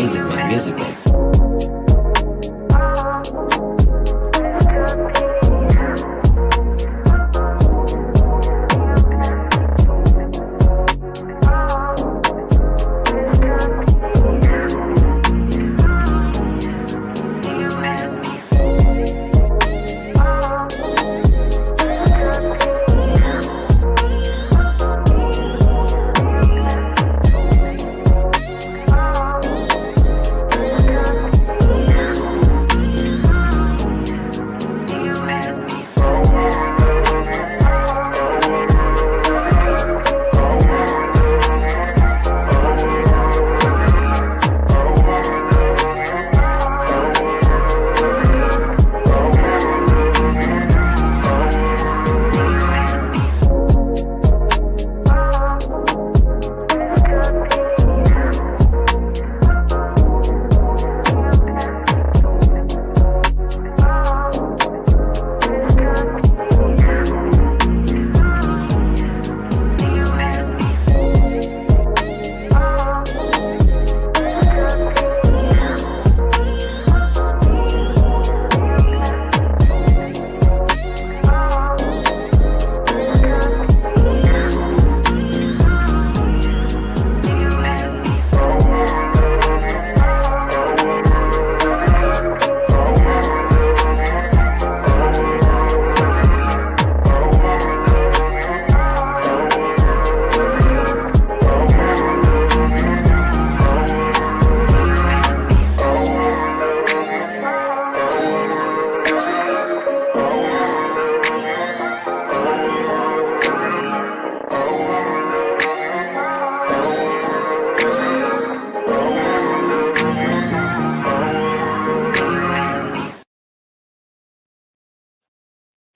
Musical.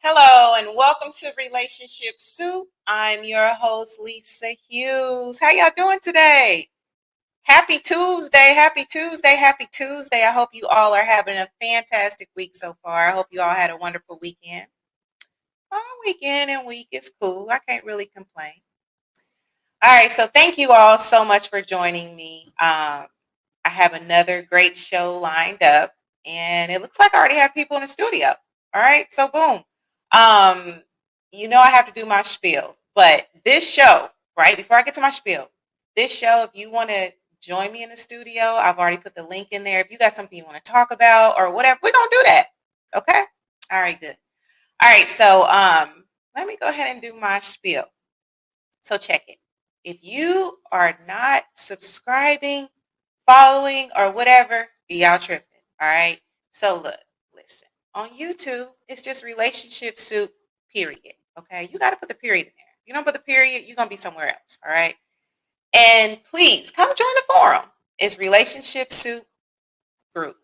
Hello and welcome to Relationship Soup. I'm your host, Lisa Hughes. How y'all doing today? Happy Tuesday, happy Tuesday, happy Tuesday. I hope you all are having a fantastic week so far. I hope you all had a wonderful weekend. My weekend and week is cool. I can't really complain. All right, so thank you all so much for joining me. I have another great show lined up, and it looks like I already have people in the studio. All right, so boom. Um, I have to do my spiel, but this show, right before I get to my spiel, this show, if you want to join me in the studio, I've already put the link in there. If you got something you want to talk about or whatever, we're gonna do that. Okay. All right, good. All right, so let me go ahead and do my spiel. So check it. If you are not subscribing, following, or whatever, y'all tripping. All right. So look, listen. On YouTube, it's just relationship soup, period. Okay. You got to put the period in there. If you don't put the period, you're gonna be somewhere else. All right. And please come join the forum. It's relationship soup group.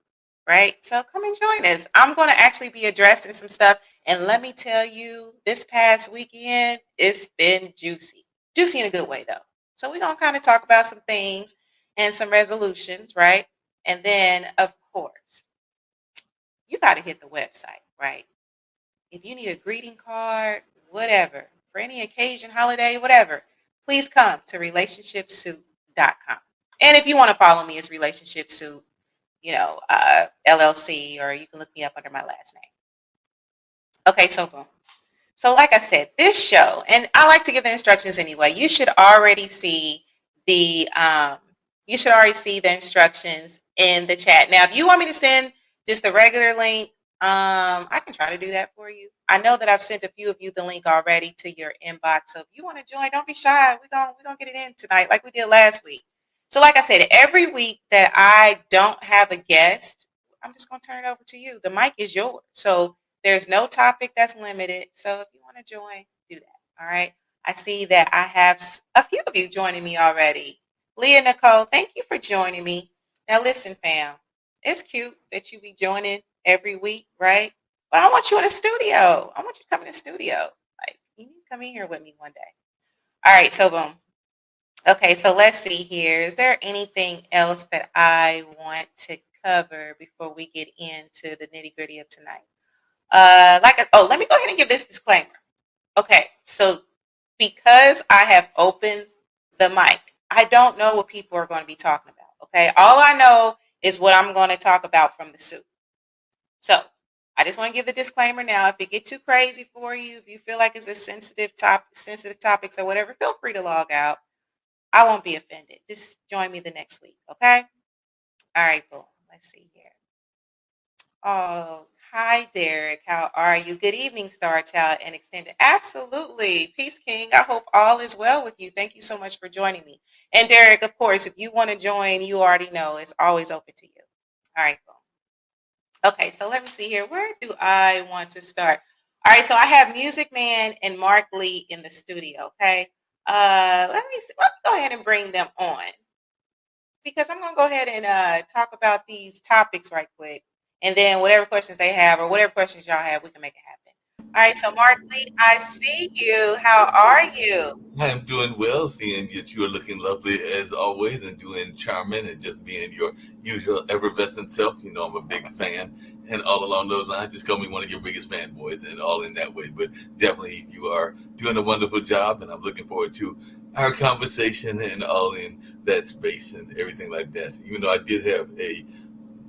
Right. So come and join us. I'm gonna actually be addressing some stuff. And let me tell you, this past weekend, it's been juicy. Juicy in a good way though. So we're gonna kind of talk about some things and some resolutions, right? And then, of course, you got to hit the website, right? If you need a greeting card, whatever, for any occasion, holiday, whatever, please come to relationshipsoup.com. And if you want to follow me, it's Relationship Soup, LLC, or you can look me up under my last name. Okay, so boom. So like I said, this show, and I like to give the instructions anyway. You should already see the instructions in the chat. Now, if you want me to send just the regular link, I can try to do that for you. I know that I've sent a few of you the link already to your inbox. So if you want to join, don't be shy. We're gonna get it in tonight like we did last week. So like I said, every week that I don't have a guest, I'm just gonna turn it over to you. The mic is yours. So there's no topic that's limited. So if you want to join, do that. All right. I see that I have a few of you joining me already. Leah Nicole, thank you for joining me. Now listen, fam, it's cute that you be joining every week, right? But I want you in the studio. I want you to come in the studio. Like, you need to come in here with me one day. All right, so boom. Okay, so let's see here. Is there anything else that I want to cover before we get into the nitty gritty of tonight? Let me go ahead and give this disclaimer. Okay, so because I have opened the mic, I don't know what people are going to be talking about. Okay. All I know is what I'm going to talk about from the soup. So I just want to give the disclaimer now. If it get too crazy for you, if you feel like it's a sensitive topics or whatever, feel free to log out. I won't be offended. Just join me the next week. Okay. All right, boom. Let's see here. Oh, hi, Derek. How are you? Good evening, Star Child and Extended. Absolutely. Peace King. I hope all is well with you. Thank you so much for joining me. And Derek, of course, if you want to join, you already know it's always open to you. All right, boom. Okay, so let me see here. Where do I want to start? All right, so I have Music Man and Mark Lee in the studio. Okay. Let me see. Let me go ahead and bring them on because I'm going to go ahead and talk about these topics right quick. And then whatever questions they have or whatever questions y'all have, we can make it happen. All right, so Mark Lee, I see you. How are you? I am doing well, seeing that you are looking lovely as always and doing charming and just being your usual effervescent self. You know, I'm a big fan. And all along those lines, just call me one of your biggest fanboys and all in that way. But definitely, you are doing a wonderful job, and I'm looking forward to our conversation and all in that space and everything like that. Even though I did have a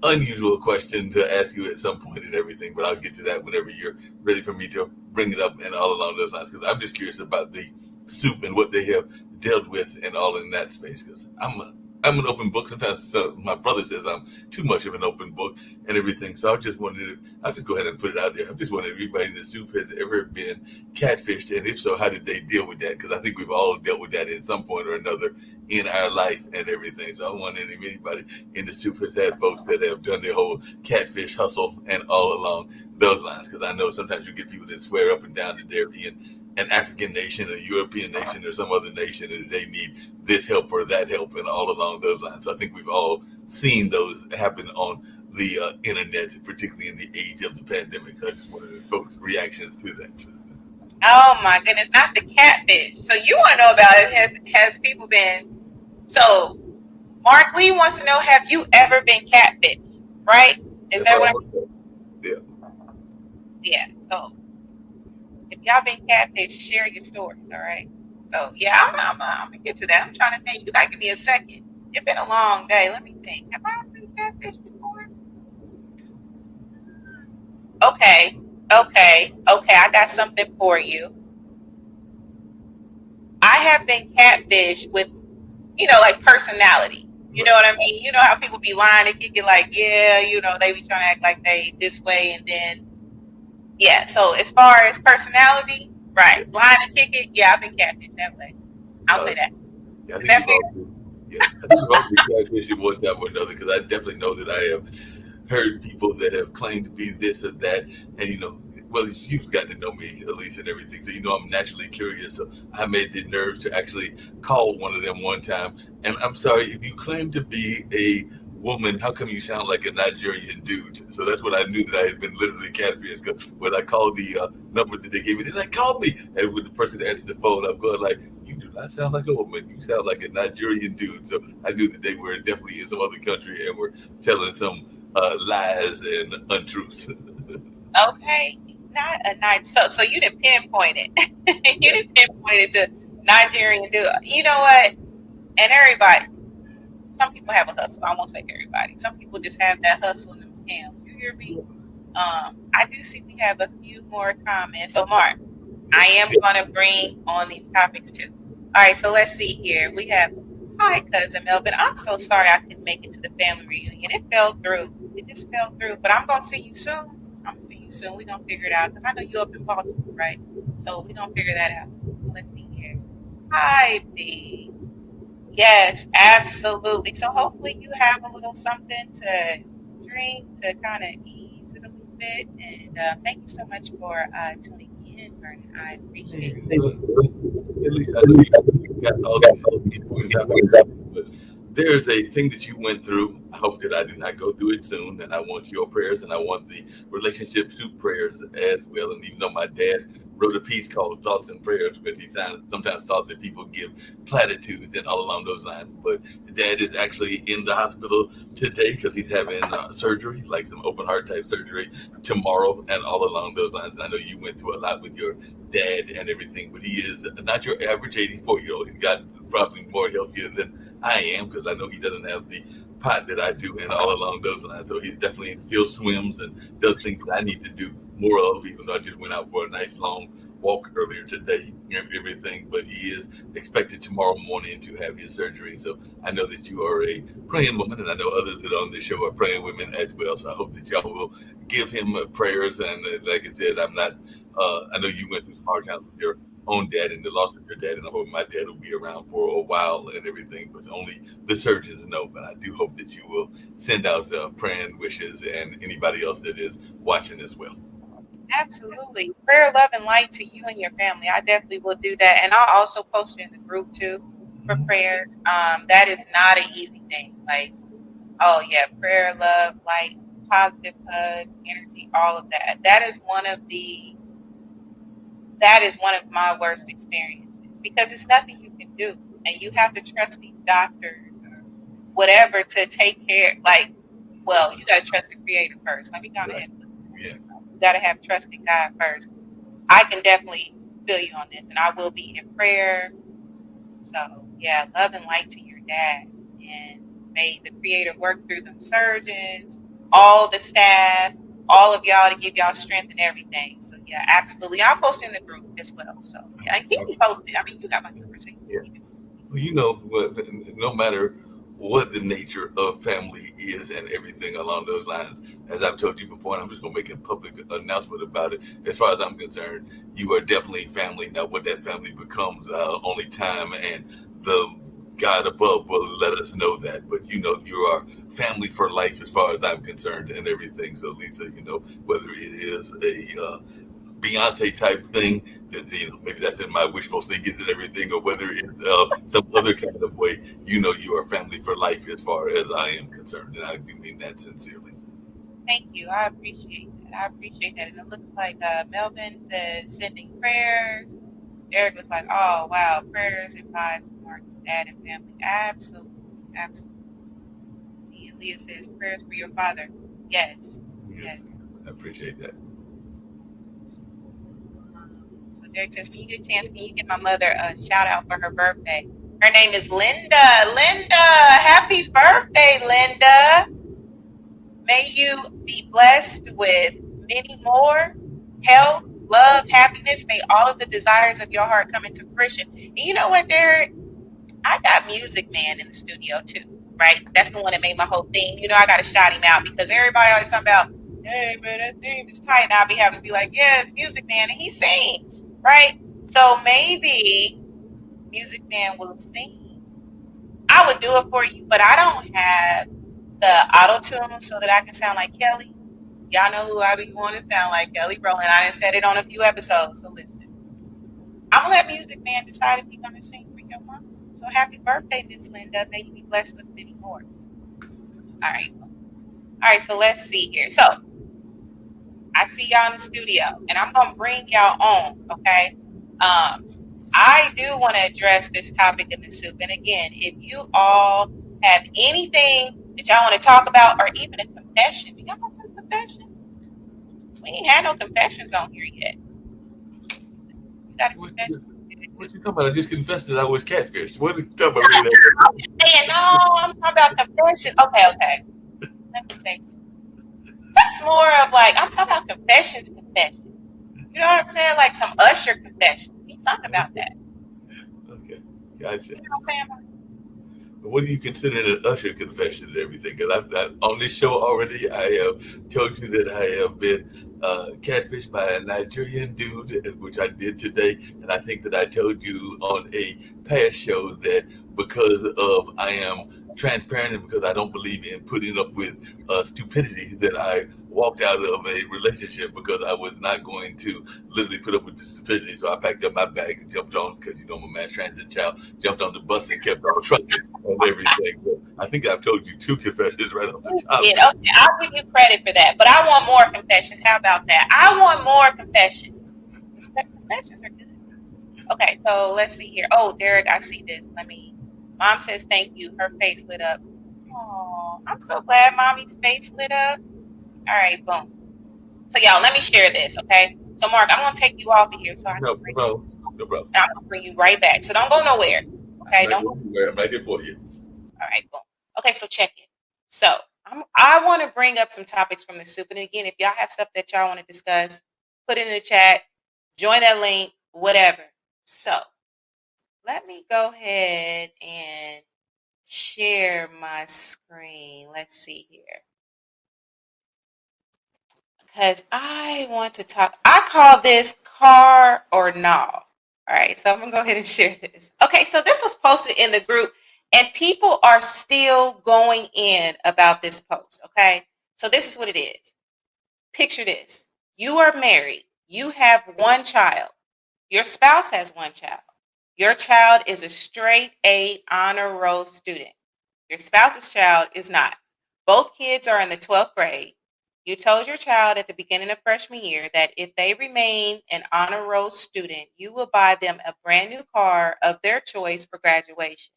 unusual question to ask you at some point and everything, but I'll get to that whenever you're ready for me to bring it up and all along those lines. Because I'm just curious about the soup and what they have dealt with and all in that space. Because I'm an open book. Sometimes my brother says I'm too much of an open book and everything. So I just wanted to, I'll just go ahead and put it out there. I'm just wondering if everybody in the soup has ever been catfished, and if so, how did they deal with that? Because I think we've all dealt with that at some point or another in our life and everything. So I'm wondering if anybody in the soup has had folks that have done their whole catfish hustle and all along those lines. Because I know sometimes you get people that swear up and down that they're in an African nation, a European nation, or some other nation, and they need this help or that help, and all along those lines. So I think we've all seen those happen on the internet, particularly in the age of the pandemic. So I just wanted folks' reactions to that. Oh my goodness, not the catfish. So you want to know about it? Has people been? So Mark Lee wants to know: have you ever been catfished? Right? Is That's that what? all. Yeah. Yeah. So if y'all been catfished, share your stories. All right. So yeah, I'm gonna get to that. I'm trying to think. You gotta give me a second. It's been a long day. Let me think. Have I been catfished before? Okay. Okay. Okay. I got something for you. I have been catfished with, like personality. You know Right. what I mean? You know how people be lying and kick it like, yeah, they be trying to act like they this way and then yeah. So as far as personality, right, Yeah. lying and kick it, yeah, I've been catfished that way. I'll Uh, say that. yeah. I Is think that we've all fair? been. Yeah. I think we've all been catfished at one time or another. Because I definitely know that I have heard people that have claimed to be this or that, and well, you've got to know me at least and everything, so I'm naturally curious. So I made the nerve to actually call one of them one time, and I'm sorry if you claim to be a woman, how come you sound like a Nigerian dude? So that's when I knew that I had been literally catfished. Because when I called the number that they gave me, they're like, "Call me," and when the person answered the phone, I'm going like, "You do not sound like a woman. You sound like a Nigerian dude." So I knew that they were definitely in some other country and were telling some lies and untruths. Okay. Not a night. So you didn't pinpoint it. You Yeah. didn't pinpoint it to Nigerian dude. You know what? And everybody, some people have a hustle. I won't say everybody. Some people just have that hustle in them scams. You hear me? I do see we have a few more comments. So Mark, I am Yeah. going to bring on these topics too. All right, so let's see here. We have, hi, cousin Melvin. I'm so sorry I couldn't make it to the family reunion. It fell through. It just fell through. But I'm going to see you soon. I'm going to see you soon. We're going to figure it out because I know you're up in Baltimore, right? So we're going to figure that out. So let's see here. Hi, B. Yes, absolutely. So hopefully you have a little something to drink to kind of ease it a little bit. And thank you so much for tuning in, Vernon. I appreciate Hey, you. at least I know you got all these points out. But there's a thing that you went through. I hope that I do not go through it soon. And I want your prayers and I want the relationship soup prayers as well. And even though my dad wrote a piece called Thoughts and Prayers, but he sometimes thought that people give platitudes and all along those lines. But dad is actually in the hospital today because he's having surgery, like some open heart type surgery tomorrow and all along those lines. And I know you went through a lot with your dad and everything, but he is not your average 84-year-old. He's got probably more healthier than I am because I know he doesn't have the pot that I do and all along those lines. So he definitely still swims and does things that I need to do more of, even though I just went out for a nice long walk earlier today and everything. But he is expected tomorrow morning to have his surgery. So I know that you are a praying woman, and I know others that are on this show are praying women as well. So I hope that y'all will give him prayers. And like I said, I'm not, I know you went through some hard times with your own dad and the loss of your dad, and I hope my dad will be around for a while and everything, but only the surgeons know. But I do hope that you will send out praying wishes and anybody else that is watching as well. Absolutely. Prayer, love, and light to you and your family. I definitely will do that. And I'll also post it in the group too for prayers. That is not an easy thing. Like, oh yeah, prayer, love, light, positive hugs, energy, all of that. That is one of my worst experiences because it's nothing you can do. And you have to trust these doctors or whatever to take care. Like, well, you got to trust the creator first. Let me go ahead. Yeah. You got to have trust in God first. I can definitely feel you on this, and I will be in prayer. So, yeah, love and light to your dad. And may the creator work through them surgeons, all the staff, all of y'all to give y'all strength and everything. So, yeah, absolutely. I'll post in the group as well. So, yeah, and keep me posted. I mean, you got my number. So Well, you know, no matter what the nature of family is and everything along those lines, as I've told you before, and I'm just going to make a public announcement about it. As far as I'm concerned, you are definitely family. Now, what that family becomes, only time and the God above will let us know that. But you know, you are family for life as far as I'm concerned and everything. So, Lisa, you know, whether it is a Beyonce type thing, that you know maybe that's in my wishful thinking and everything, or whether it's some other kind of way. You know, you are family for life as far as I am concerned, and I do mean that sincerely. thank you. I appreciate that. I appreciate that. And it looks like Melvin says sending prayers. Derek was like, oh, wow, prayers and vibes from Mark's dad and family. Absolutely. Absolutely. See, and Leah says prayers for your father. Yes. Yes. I appreciate that. So Derek says, when you get a chance, can you give my mother a shout out for her birthday? Her name is Linda. Linda, happy birthday, Linda. May you be blessed with many more health, love, happiness. May all of the desires of your heart come into fruition. And you know what, Derek? I got Music Man in the studio too, right? That's the one that made my whole theme. You know, I got to shout him out because everybody always talking about, hey, man, that theme is tight. And I'll be having to be like, yeah, it's Music Man. And he sings, right? So maybe Music Man will sing. I would do it for you, but I don't have the auto-tune so that I can sound like Kelly. Y'all know who I be wanting to sound like, Kelly Rowland. I done said it on a few episodes, so listen. I'm going to let Music Man decide if he's going to sing for your mom. So happy birthday, Miss Linda. May you be blessed with many more. All right, so let's see here. So I see y'all in the studio, and I'm going to bring y'all on, okay? I do want to address this topic in the soup. And again, if you all have anything that y'all want to talk about, or even a confession, do y'all have some confessions? We ain't had no confessions on here yet. You got a confession? What you talking about? I just confessed that I was catfish. What are you talking about? I'm just saying, no, I'm talking about confession. Okay. Let me say. That's more of like, I'm talking about confessions. You know what I'm saying? Like some Usher confessions. He sung about that. Okay, gotcha. You know what I'm saying? What do you consider an Usher confession and everything? Because on this show already, I have told you that I have been catfished by a Nigerian dude, which I did today. And I think that I told you on a past show that because of I am transparent and because I don't believe in putting up with stupidity, that I walked out of a relationship because I was not going to literally put up with the stupidity. So I packed up my bags, jumped on, because you know I'm a mass transit child, jumped on the bus and kept on trucking and everything. But I think I've told you 2 confessions right off the top. Okay, I'll give you credit for that. But I want more confessions. How about that? I want more confessions. Confessions are good. Okay, so let's see here. Oh, Derek, I see this. Mom says thank you. Her face lit up. Oh, I'm so glad Mommy's face lit up. All right, boom. So y'all, let me share this, okay? So Mark, I'm gonna take you off of here so I can bring you. No problem. I'm gonna bring you right back. So don't go nowhere. Okay, don't go nowhere. I'm right here for you. All right, boom. Okay, so check it. So I want to bring up some topics from the soup. And again, if y'all have stuff that y'all want to discuss, put it in the chat, join that link, whatever. So let me go ahead and share my screen. Let's see here. Because I want to talk. I call this car or no. All right, so I'm going to go ahead and share this. Okay, so this was posted in the group, and people are still going in about this post. Okay, so this is what it is. Picture this. You are married. You have one child. Your spouse has one child. Your child is a straight A honor roll student. Your spouse's child is not. Both kids are in the 12th grade. You told your child at the beginning of freshman year that if they remain an honor roll student, you will buy them a brand new car of their choice for graduation.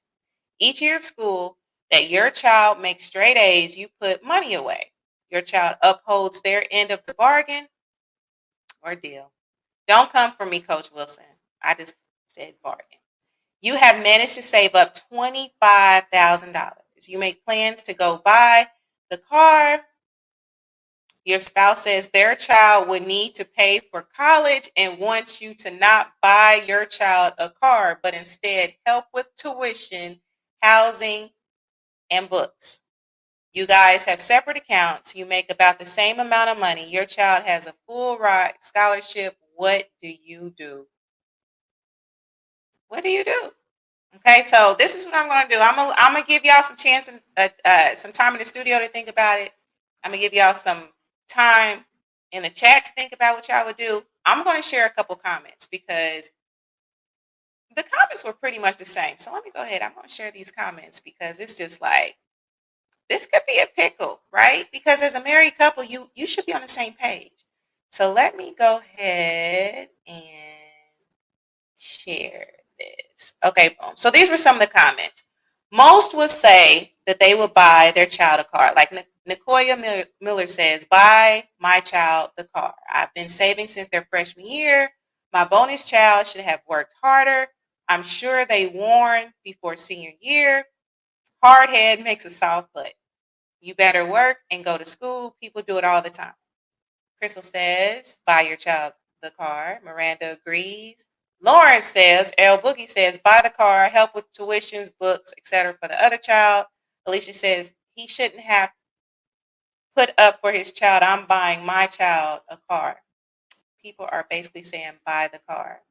Each year of school that your child makes straight A's, you put money away. Your child upholds their end of the bargain or deal. Don't come for me, Coach Wilson. I just said bargain. You have managed to save up $25,000. You make plans to go buy the car. Your spouse says their child would need to pay for college and wants you to not buy your child a car, but instead help with tuition, housing, and books. You guys have separate accounts. You make about the same amount of money. Your child has a full ride scholarship. What do you do? What do you do? Okay, so this is what I'm going to do. I'm gonna give y'all some chances, some time in the studio to think about it. I'm gonna give y'all some time in the chat to think about what y'all would do. I'm going to share a couple comments because the comments were pretty much the same. So let me go ahead. I'm going to share these comments because it's just like, this could be a pickle, right? Because as a married couple, you should be on the same page. So let me go ahead and share this. Okay, boom. So these were some of the comments. Most would say that they would buy their child a car. Like Nicoya Miller says, buy my child the car. I've been saving since their freshman year. My bonus child should have worked harder. I'm sure they warned before senior year. Hard head makes a soft butt. You better work and go to school. People do it all the time. Crystal says, buy your child the car. Miranda agrees. Lauren says, L Boogie says, buy the car, help with tuitions, books, etc. for the other child. Alicia says, he shouldn't have put up for his child. I'm buying my child a car. People are basically saying, buy the car.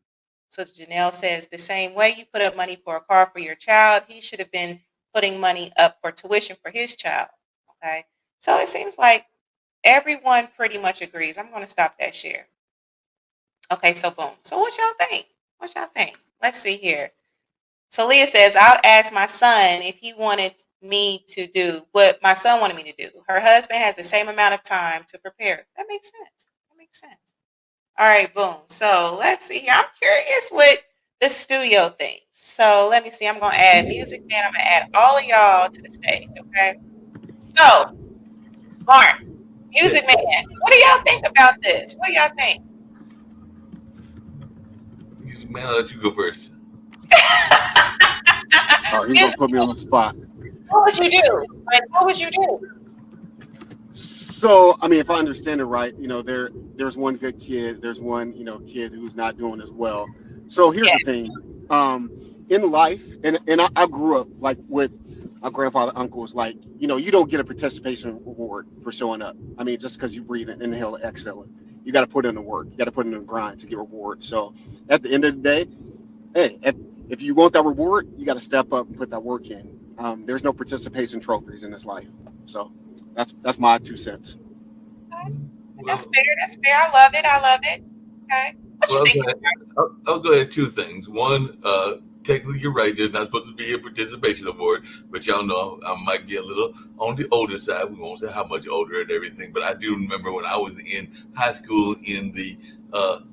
So Janelle says, the same way you put up money for a car for your child, he should have been putting money up for tuition for his child. Okay. So it seems like everyone pretty much agrees. I'm going to stop that share. Okay, so boom. So what y'all think? What y'all think? Let's see here. So Leah says, I'll ask my son if he wanted me to do what my son wanted me to do. Her husband has the same amount of time to prepare. That makes sense. That makes sense. All right, boom. So let's see here. I'm curious what the studio thinks. So let me see. I'm going to add Music Man. I'm going to add all of y'all to the stage, okay? So, Mark, Music Man, what do y'all think about this? What do y'all think? Music Man, I'll let you go first. Oh, he's gonna put me on the spot. What would you do? Like, what would you do? So, I mean, if I understand it right, there's one good kid, there's one, kid who's not doing as well. So here's the thing, in life, and I grew up like with my grandfather, uncles, like, you don't get a participation reward for showing up. I mean, just because you breathe and inhale, exhale, you got to put in the work, you got to put in the grind to get reward. So at the end of the day, hey, if you want that reward, you got to step up and put that work in. There's no participation trophies in this life. So that's my 2 cents. Okay. That's fair. That's fair. I love it. I love it. Okay. What you think? I'll go ahead 2 things. One, technically you're right. There's not supposed to be a participation award, but y'all know I might be a little on the older side. We won't say how much older and everything, but I do remember when I was in high school in the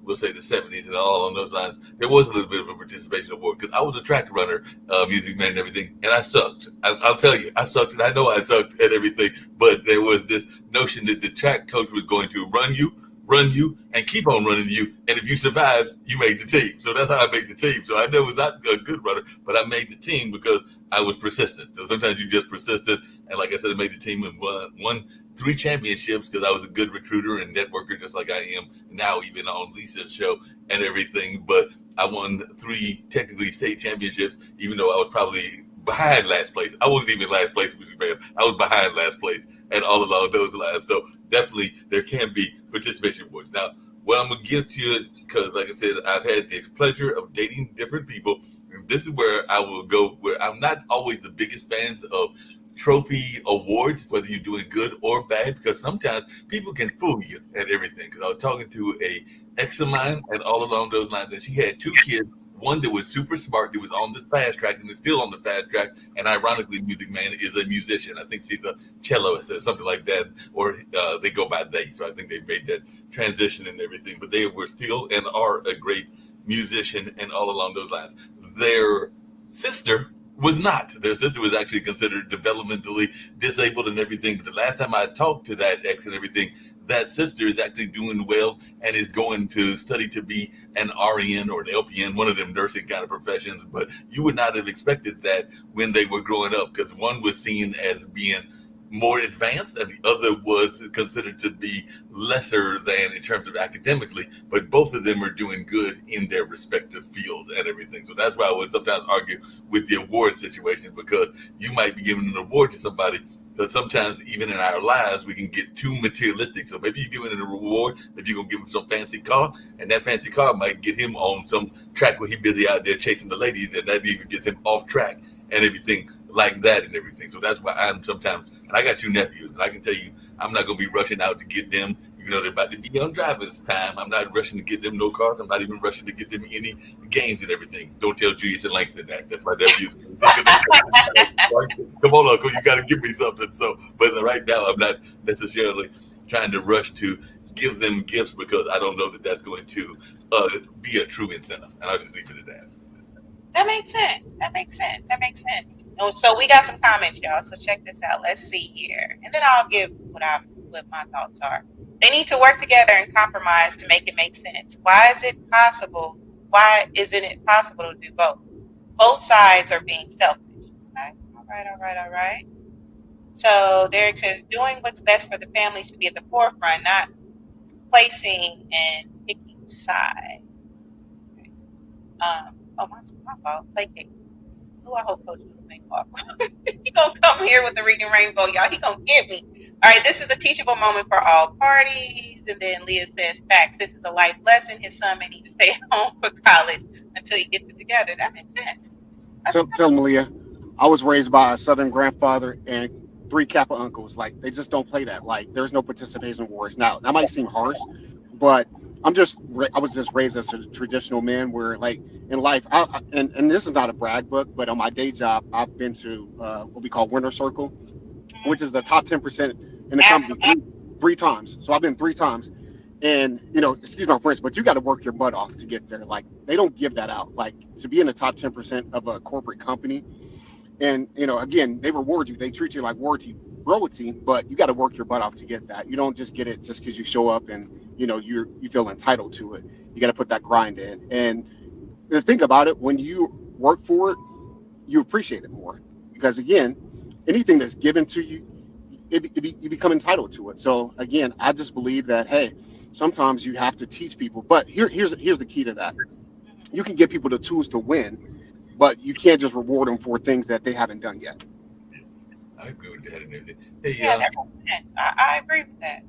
we'll say the 70s and all along those lines, there was a little bit of a participation award because I was a track runner, Music Man and everything, and I sucked. I'll tell you, I sucked, and I know I sucked at everything, but there was this notion that the track coach was going to run you run you and keep on running you. And if you survive, you made the team. So that's how I made the team. So I never was not a good runner, but I made the team because I was persistent. So sometimes you just persistent. And like I said, I made the team and won 3 championships because I was a good recruiter and networker, just like I am now, even on Lisa's show and everything. But I won 3 technically state championships, even though I was probably behind last place. I wasn't even last place, man. I was behind last place and all along those lines. So definitely there can be participation awards. Now, what I'm going to give to you, because like I said, I've had the pleasure of dating different people. And this is where I will go, where I'm not always the biggest fans of trophy awards, whether you're doing good or bad, because sometimes people can fool you and everything. Because I was talking to a ex of mine and all along those lines, and she had 2 kids. One that was super smart, that was on the fast track and is still on the fast track. And ironically, Music Man is a musician. I think she's a celloist or something like that, or they go by they. So I think they made that transition and everything. But they were still and are a great musician and all along those lines. Their sister was not. Their sister was actually considered developmentally disabled and everything. But the last time I talked to that ex and everything, that sister is actually doing well and is going to study to be an RN or an LPN, one of them nursing kind of professions. But you would not have expected that when they were growing up, because one was seen as being more advanced and the other was considered to be lesser than in terms of academically, but both of them are doing good in their respective fields and everything. So that's why I would sometimes argue with the award situation, because you might be giving an award to somebody. Because sometimes even in our lives, we can get too materialistic. So maybe you're giving it a reward, maybe you're going to give him some fancy car, and that fancy car might get him on some track where he's busy out there chasing the ladies, and that even gets him off track and everything like that and everything. So that's why I'm sometimes, and I got 2 nephews, and I can tell you, I'm not going to be rushing out to get them. You know, they're about to be on driver's time. I'm not rushing to get them no cars. I'm not even rushing to get them any games and everything. Don't tell Julius and Langston that. That's my nephew. Come on, Uncle, you got to give me something. So, but right now, I'm not necessarily trying to rush to give them gifts because I don't know that that's going to be a true incentive. And I'll just leave it at that. That makes sense. That makes sense. That makes sense. So we got some comments, y'all. So check this out. Let's see here. And then I'll give what my thoughts are. They need to work together and compromise to make it make sense. Why isn't it possible to do both? Both sides are being selfish. Okay? All right. So Derek says, doing what's best for the family should be at the forefront, not placing and picking sides. Okay. My fault. Placate. I hope Coach was listening. He gonna come here with the reading rainbow, y'all. He gonna get me. All right, this is a teachable moment for all parties. And then Leah says, facts, this is a life lesson. His son may need to stay at home for college until he gets it together. That makes sense. Tell Malia, I was raised by a Southern grandfather and 3 Kappa uncles. Like, they just don't play that. Like, there's no participation awards. Now, that might seem harsh, but I was just raised as a traditional man where, like, in life, and this is not a brag book, but on my day job, I've been to what we call Winner Circle, which is the top 10% in the company 3 times. So I've been 3 times. And, excuse my French, but you got to work your butt off to get there. Like, they don't give that out. Like, to be in the top 10% of a corporate company. And, again, they reward you. They treat you like royalty, but you got to work your butt off to get that. You don't just get it just because you show up and, you feel entitled to it. You got to put that grind in. And the thing about it, when you work for it, you appreciate it more. Because, again, anything that's given to you, you become entitled to it. So, again, I just believe that, hey, sometimes you have to teach people. But here's the key to that. You can give people the tools to win, but you can't just reward them for things that they haven't done yet. I agree with that and everything. Hey, that makes sense. I agree with that.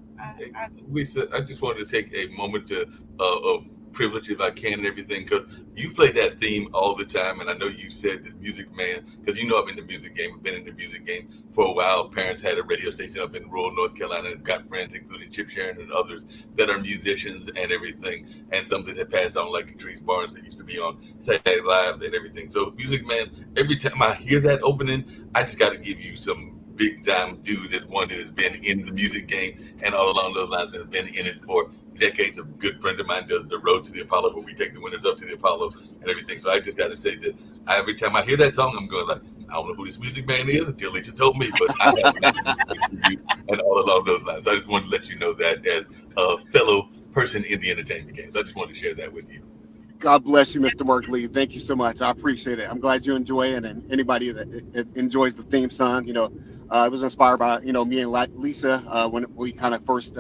Lisa, I just wanted to take a moment of privilege, if I can, and everything, because you play that theme all the time, and I know you said that Music Man, because I'm in the music game, I've been in the music game for a while. Parents had a radio station up in rural North Carolina and got friends, including Chip Sharon and others that are musicians and everything, and something that passed on, like Patrice Barnes that used to be on Saturday Night Live and everything. So Music Man, every time I hear that opening, I just got to give you some big time dudes as one that has been in the music game and all along those lines and have been in it for decades. A good friend of mine does the Road to the Apollo, where we take the winners up to the Apollo and everything. So I just got to say that every time I hear that song, I'm going like, I don't know who this Music Man is until Alicia told me, but I have you and all along those lines. So I just wanted to let you know that as a fellow person in the entertainment game. So I just wanted to share that with you. God bless you, Mr. Mark Lee. Thank you so much. I appreciate it. I'm glad you enjoy it, and anybody that enjoys the theme song, it was inspired by, me and Lisa when we kind of first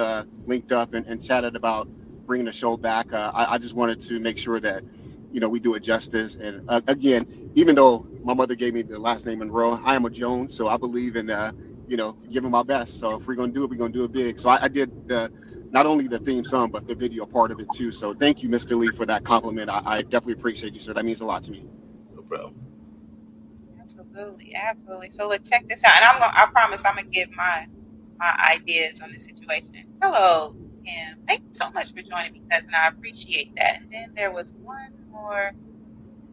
linked up and chatted about bringing the show back. I just wanted to make sure that, we do it justice. And again, even though my mother gave me the last name Monroe, I am a Jones, so I believe in, giving my best. So if we're going to do it, we're going to do it big. So I did not only the theme song, but the video part of it too. So thank you, Mr. Lee, for that compliment. I definitely appreciate you, sir. That means a lot to me. No problem. Absolutely, absolutely. So let's check this out, and I promise I'm gonna give my ideas on the situation. Hello, Kim. Thank you so much for joining me, cousin. I appreciate that. And then there was one more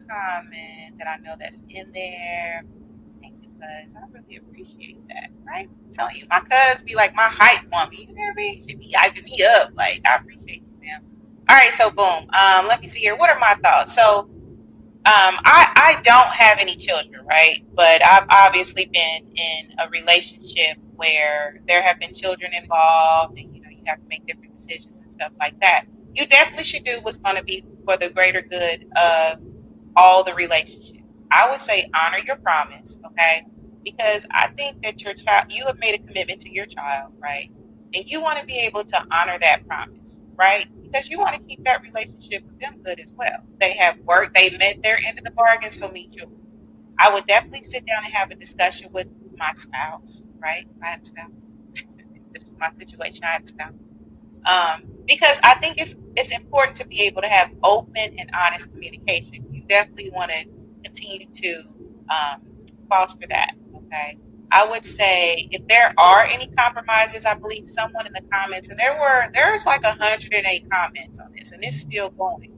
comment that I know that's in there. Thank you, cuz. I really appreciate that. Right? I'm telling you, my cuz be like my hype woman. You hear me? She be hyping me up. Like, I appreciate you, man. All right, so boom. Let me see here. What are my thoughts? So I don't have any children, right? But I've obviously been in a relationship where there have been children involved, and you have to make different decisions and stuff like that. You definitely should do what's going to be for the greater good of all the relationships. I would say honor your promise, okay? Because I think that your child, you have made a commitment to your child, right? And you want to be able to honor that promise, right? Because you want to keep that relationship with them good as well. They have worked, they met their end of the bargain, so meet yours. I would definitely sit down and have a discussion with my spouse, right? I have a spouse. This is my situation, I have a spouse. Because I think it's important to be able to have open and honest communication. You definitely want to continue to foster that, okay? I would say if there are any compromises, I believe someone in the comments, and there's like 108 comments on this, and it's still going.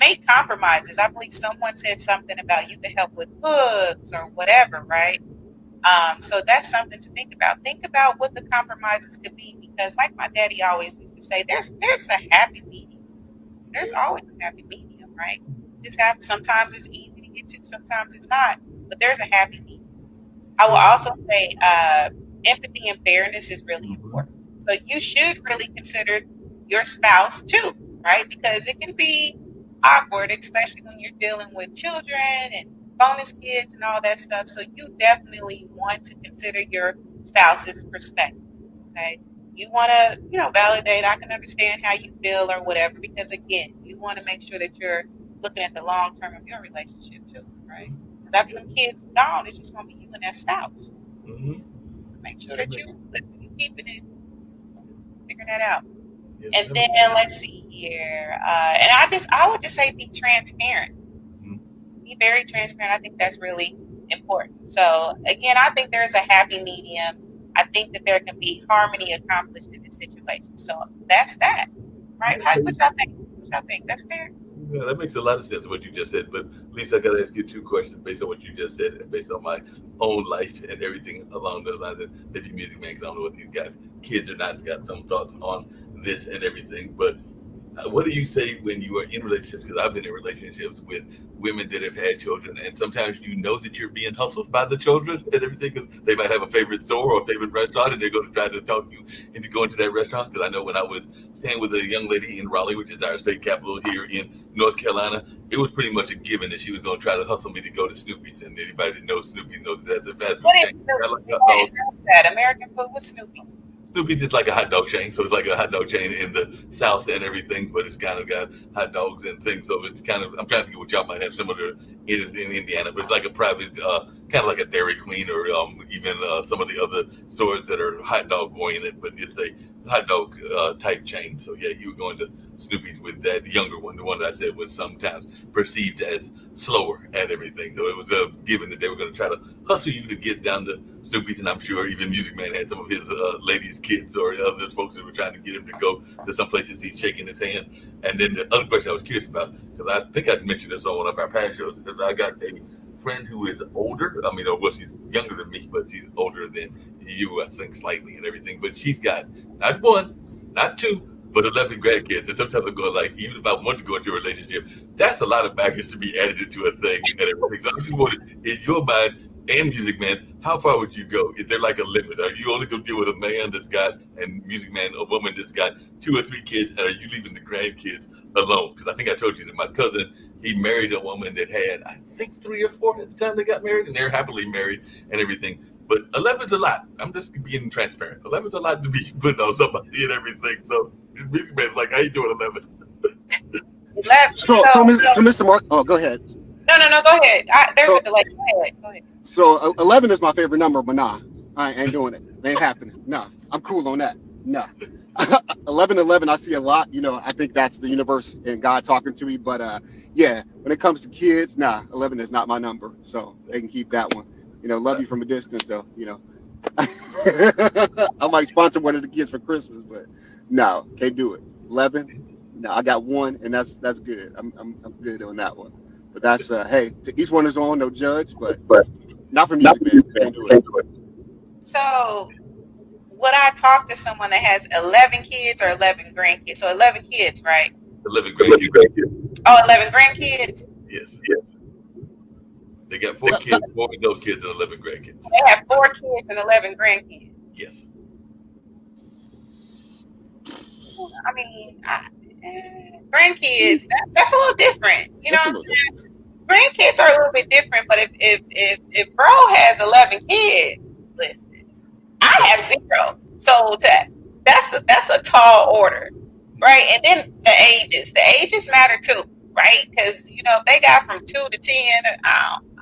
Make compromises. I believe someone said something about you can help with books or whatever, right? So that's something to think about. Think about what the compromises could be, because like my daddy always used to say, there's a happy medium. There's always a happy medium, right? Sometimes it's easy to get to, sometimes it's not, but there's a happy medium. I will also say empathy and fairness is really important. So you should really consider your spouse too, right? Because it can be awkward, especially when you're dealing with children and bonus kids and all that stuff. So you definitely want to consider your spouse's perspective, okay? You want to, validate, I can understand how you feel or whatever, because again, you want to make sure that you're looking at the long term of your relationship too, right? Because after them kids is gone, it's just going to be you and that spouse. Mm-hmm. Make sure that you keeping it, figuring that out. Yes, and then let's see here. And I would just say be transparent. Mm-hmm. Be very transparent. I think that's really important. So again, I think there's a happy medium. I think that there can be harmony accomplished in this situation. So that's that, right? What y'all think? That's fair. Yeah, that makes a lot of sense what you just said. But Lisa, I got to ask you two questions based on what you just said and based on my own life and everything along those lines. And maybe Music Man, because I don't know what these guys, kids or not, got some thoughts on this and everything. But what do you say when you are in relationships? Because I've been in relationships with women that have had children, and sometimes that you're being hustled by the children and everything, because they might have a favorite store or a favorite restaurant, and they're going to try to talk you into going to that restaurant. Because I know when I was staying with a young lady in Raleigh, which is our state capital here in North Carolina, it was pretty much a given that she was going to try to hustle me to go to Snoopy's. And anybody that knows Snoopy's knows that's a fast food What chain. is Snoopy's? What is that? American food with Snoopy's? Snoopy's is like a hot dog chain, so it's like a hot dog chain in the South and everything, but it's kind of got hot dogs and things. So it's kind of, I'm trying to think of what y'all might have similar in Indiana, but it's like a private, kind of like a Dairy Queen or even some of the other stores that are hot dog oriented, but it's a hot dog type chain. So yeah, you were going to Snoopy's with that younger one. The one that I said was sometimes perceived as slower and everything. So it was a given that they were going to try to hustle you to get down to Snoopy's, and I'm sure even Music Man had some of his ladies' kids or other folks that were trying to get him to go to some places he's shaking his hands. And then the other question I was curious about, because I think I mentioned this on one of our past shows, because I got a friend who is older. I mean, well, she's younger than me, but she's older than you, I think, slightly and everything. But she's got not one, not two, but 11 grandkids. And sometimes I'm going like, even if I wanted to go into a relationship, that's a lot of baggage to be added into a thing and everything. So I just wondered, in your mind, and Music Man, how far would you go? Is there like a limit? Are you only going to deal with a man that's got, and Music Man, a woman that's got 2 or 3 kids, and are you leaving the grandkids alone? Because I think I told you that my cousin, he married a woman that had, I think, 3 or 4 at the time they got married, and they're happily married and everything. But 11's a lot. I'm just being transparent. 11's a lot to be putting on somebody and everything. So Music Man's like, how you doing, 11? 11. So Mr. Mark, oh, go ahead. No. Go ahead. There's So a delay. Go ahead. So 11 is my favorite number, but nah, I ain't doing it. It ain't happening. Nah, I'm cool on that. Nah. 11, I see a lot. I think that's the universe and God talking to me. But yeah, when it comes to kids, nah, 11 is not my number. So they can keep that one. Love you from a distance. So, I might sponsor one of the kids for Christmas, but no, can't do it. 11, no, I got one, and that's good. I'm good on that one. But that's hey, to each one his own, no judge, but not for Music Man. Can't do it. So, would I talk to someone that has 11 kids or 11 grandkids? So 11 kids, right? 11 grandkids. Oh, 11 grandkids? Yes. They got 4 kids, 4 adult kids, and 11 grandkids. They have 4 kids and 11 grandkids. Yes. I mean, grandkids, that's a little different. Grandkids are a little bit different, but if bro has 11 kids listed, I have 0. So that's a tall order, right? And then the ages matter too, right? Because they got from 2 to 10.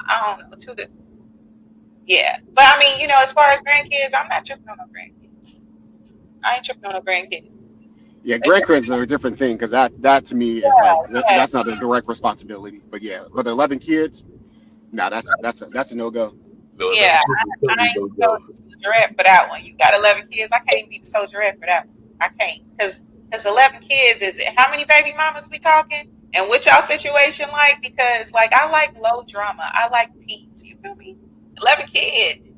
I don't know, 2 to But I mean, as far as grandkids, I'm not tripping on no grandkids. I ain't tripping on no grandkids. Yeah, grandkids are a different thing because that to me is that's not a direct responsibility. But yeah, but 11 kids, nah, that's a no go. Yeah, I ain't the soldier for that one. You got 11 kids, I can't be the soldier for that one. I can't because 11 kids is how many baby mamas we talking? And what y'all situation like? Because I like low drama. I like peace. You feel me? 11 kids.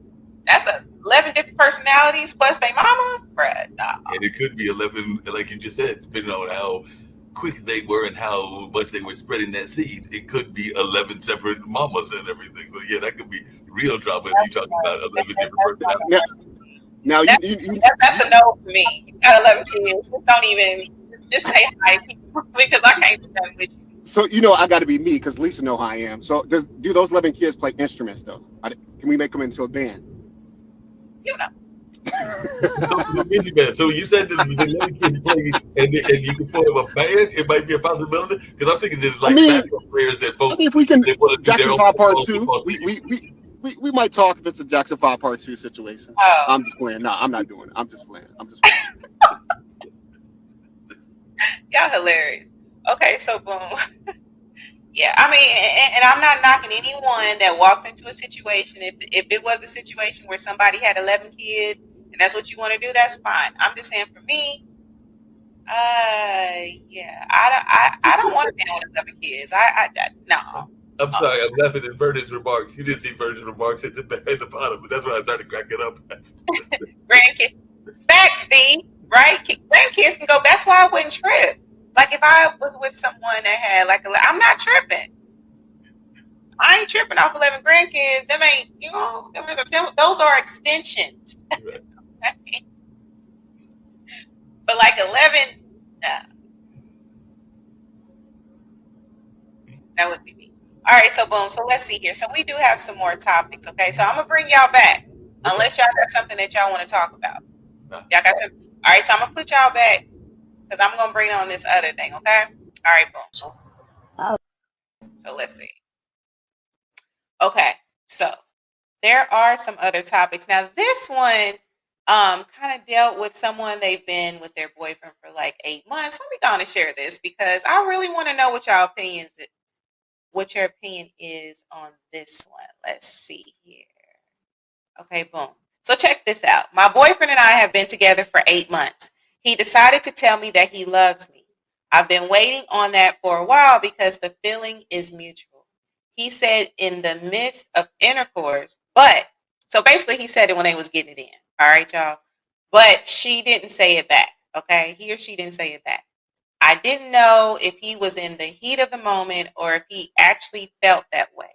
That's 11 different personalities plus they mamas, bruh. Nah. And it could be 11, like you just said, depending on how quick they were and how much they were spreading that seed. It could be 11 separate mamas and everything. So yeah, that could be real drama if you're talking about 11 different personalities. Now that's a no for me. You got 11 kids. Just say hi because I can't do that with you. So I got to be me because Lisa know how I am. So do those 11 kids play instruments though? Can we make them into a band? So you said that the 11 kids play and you can form a band. It might be a possibility because I'm thinking there's basketball players that folks. If we can Jackson 5 Part 2, we might talk if it's a Jackson 5 Part 2 situation. Oh. I'm just playing. No, I'm not doing it. I'm just playing. Y'all hilarious. Okay, so boom. Yeah, I mean, and I'm not knocking anyone that walks into a situation. If it was a situation where somebody had 11 kids and that's what you want to do, that's fine. I'm just saying for me, yeah, I don't want to be with 11 kids. No. I'm sorry, I'm laughing at Vernon's remarks. You didn't see Vernon's remarks at the bottom, but that's when I started cracking up. Grandkids. Facts, B, right? Grandkids can go. That's why I wouldn't trip. If I was with someone that had I'm not tripping. I ain't tripping off 11 grandkids. Them ain't, those are extensions. Right. But 11, that would be me. All right, so boom. So let's see here. So we do have some more topics, okay? So I'm going to bring y'all back, unless y'all got something that y'all want to talk about. Y'all got some? All right, so I'm going to put y'all back because I'm going to bring on this other thing, okay? All right, boom. So let's see. Okay, so there are some other topics. Now, this one kind of dealt with someone they've been with their boyfriend for 8 months. Let me go on and share this because I really want to know what your opinion is on this one. Let's see here. Okay, boom. So check this out. My boyfriend and I have been together for 8 months. He decided to tell me that he loves me. I've been waiting on that for a while because the feeling is mutual. He said in the midst of intercourse, so basically he said it when they was getting it in. All right, y'all. But she didn't say it back. Okay. He or she didn't say it back. I didn't know if he was in the heat of the moment or if he actually felt that way.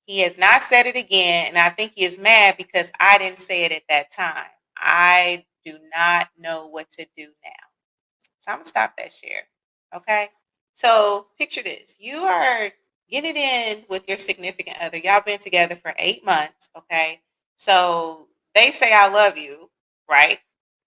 He has not said it again, and I think he is mad because I didn't say it at that time. I do not know what to do now. So I'm gonna stop that share. Okay. So picture this. You are getting in with your significant other. Y'all been together for 8 months. Okay. So they say I love you, right?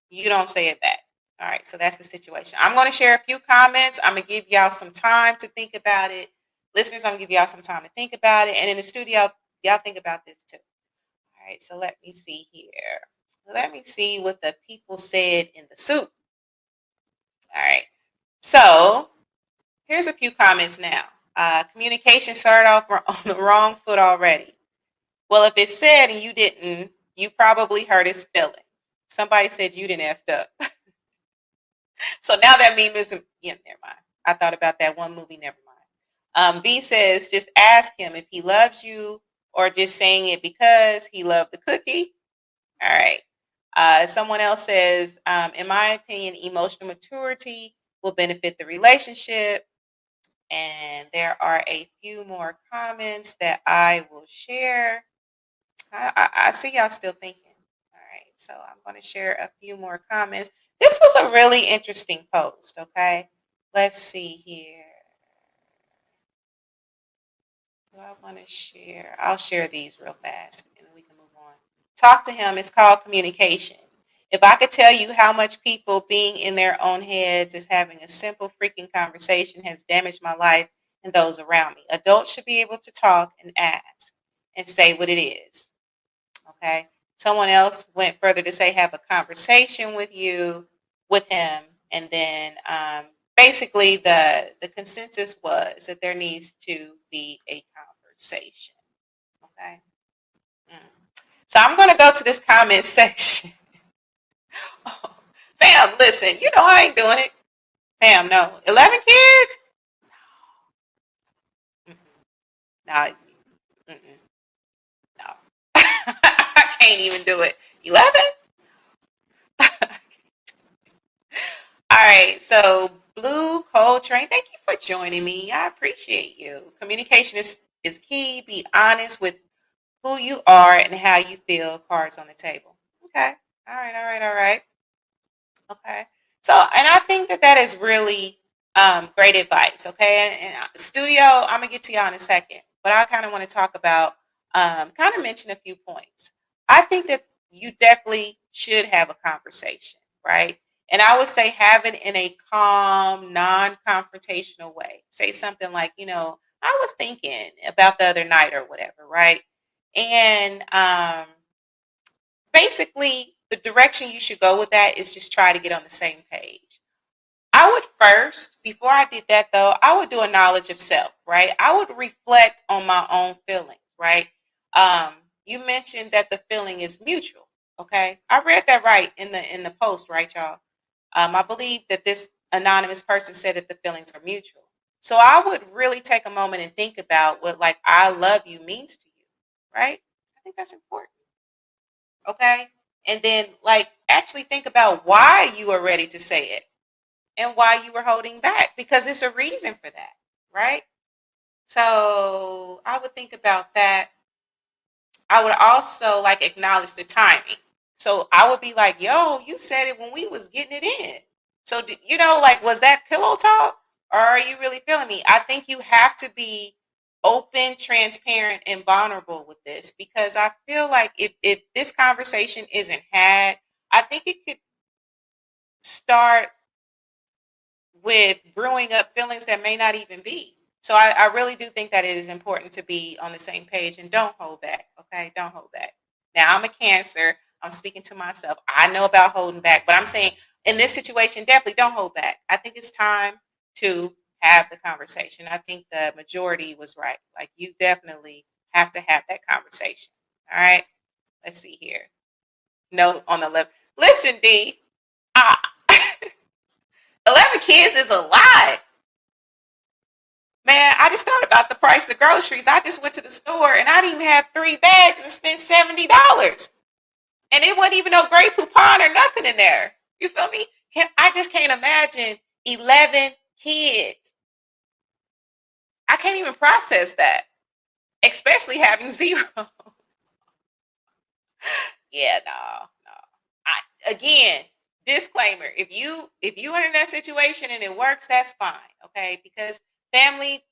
You don't say it back. All right. So that's the situation. I'm going to share a few comments. I'm going to give y'all some time to think about it. Listeners, I'm going to give y'all some time to think about it. And in the studio, y'all think about this too. All right. So let me see here. Let me see what the people said in the soup. All right. So here's a few comments now. Communication started off on the wrong foot already. Well, if it's said and you didn't, you probably hurt his feelings. Somebody said you didn't effed up. So now that meme isn't, yeah, never mind. I thought about that one movie, never mind. B says, just ask him if he loves you or just saying it because he loved the cookie. All right. Someone else says, in my opinion, emotional maturity will benefit the relationship. And there are a few more comments that I will share. I see y'all still thinking. All right, so I'm going to share a few more comments. This was a really interesting post, okay? Let's see here. Do I want to share? I'll share these real fast and then we can move on. Talk to him. It's called communication. If I could tell you how much people being in their own heads is having a simple freaking conversation has damaged my life and those around me. Adults should be able to talk and ask and say what it is. Okay. Someone else went further to say have a conversation with him, and then basically the consensus was that there needs to be a conversation. Okay. Mm. So I'm going to go to this comment section. Oh, fam, listen, you know I ain't doing it. Fam, no. 11 kids? Mm-mm. No. Mm-mm. No. I can't even do it. 11? All right. So, Blue Coltrane, thank you for joining me. I appreciate you. Communication is key. Be honest with who you are and how you feel. Cards on the table. Okay. All right. All right. All right. Okay. So, and I think that is really great advice. Okay. And studio, I'm going to get to y'all in a second, but I kind of want to talk about, kind of mention a few points. I think that you definitely should have a conversation, right? And I would say have it in a calm, non confrontational way. Say something like, I was thinking about the other night or whatever, right? And basically, the direction you should go with that is just try to get on the same page. I would first, before I did that though, I would do a knowledge of self, right? I would reflect on my own feelings, right? Um, you mentioned that the feeling is mutual. Okay. I read that right in the post, right, y'all? I believe that this anonymous person said that the feelings are mutual. So I would really take a moment and think about what like I love you means to you, right? I think that's important. Okay. And then like actually think about why you are ready to say it and why you were holding back because it's a reason for that, right? So I would think about that. I would also like acknowledge the timing. So I would be like, yo, you said it when we was getting it in. So, like, was that pillow talk or are you really feeling me? I think you have to be open, transparent, and vulnerable with this because I feel like if this conversation isn't had, I think it could start with brewing up feelings that may not even be. So I really do think that it is important to be on the same page and don't hold back. Okay. Don't hold back. Now I'm a Cancer. I'm speaking to myself. I know about holding back, but I'm saying in this situation, definitely don't hold back. I think it's time to have the conversation. I think the majority was right. Like you definitely have to have that conversation. All right. Let's see here. No on the left. Listen, D. Uh, 11 kids is a lot. Man, I just thought about the price of groceries. I just went to the store and I didn't even have 3 bags and spent $70. And it wasn't even no Grey Poupon or nothing in there. You feel me? I just can't imagine 11 kids. I can't even process that. especially having zero. Yeah, no, no. Again, disclaimer: if you are in that situation and it works, that's fine, okay? Because family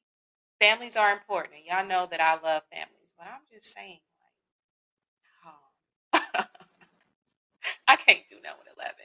families are important, and y'all know that I love families. But I'm just saying, like, oh, I can't do no with 11.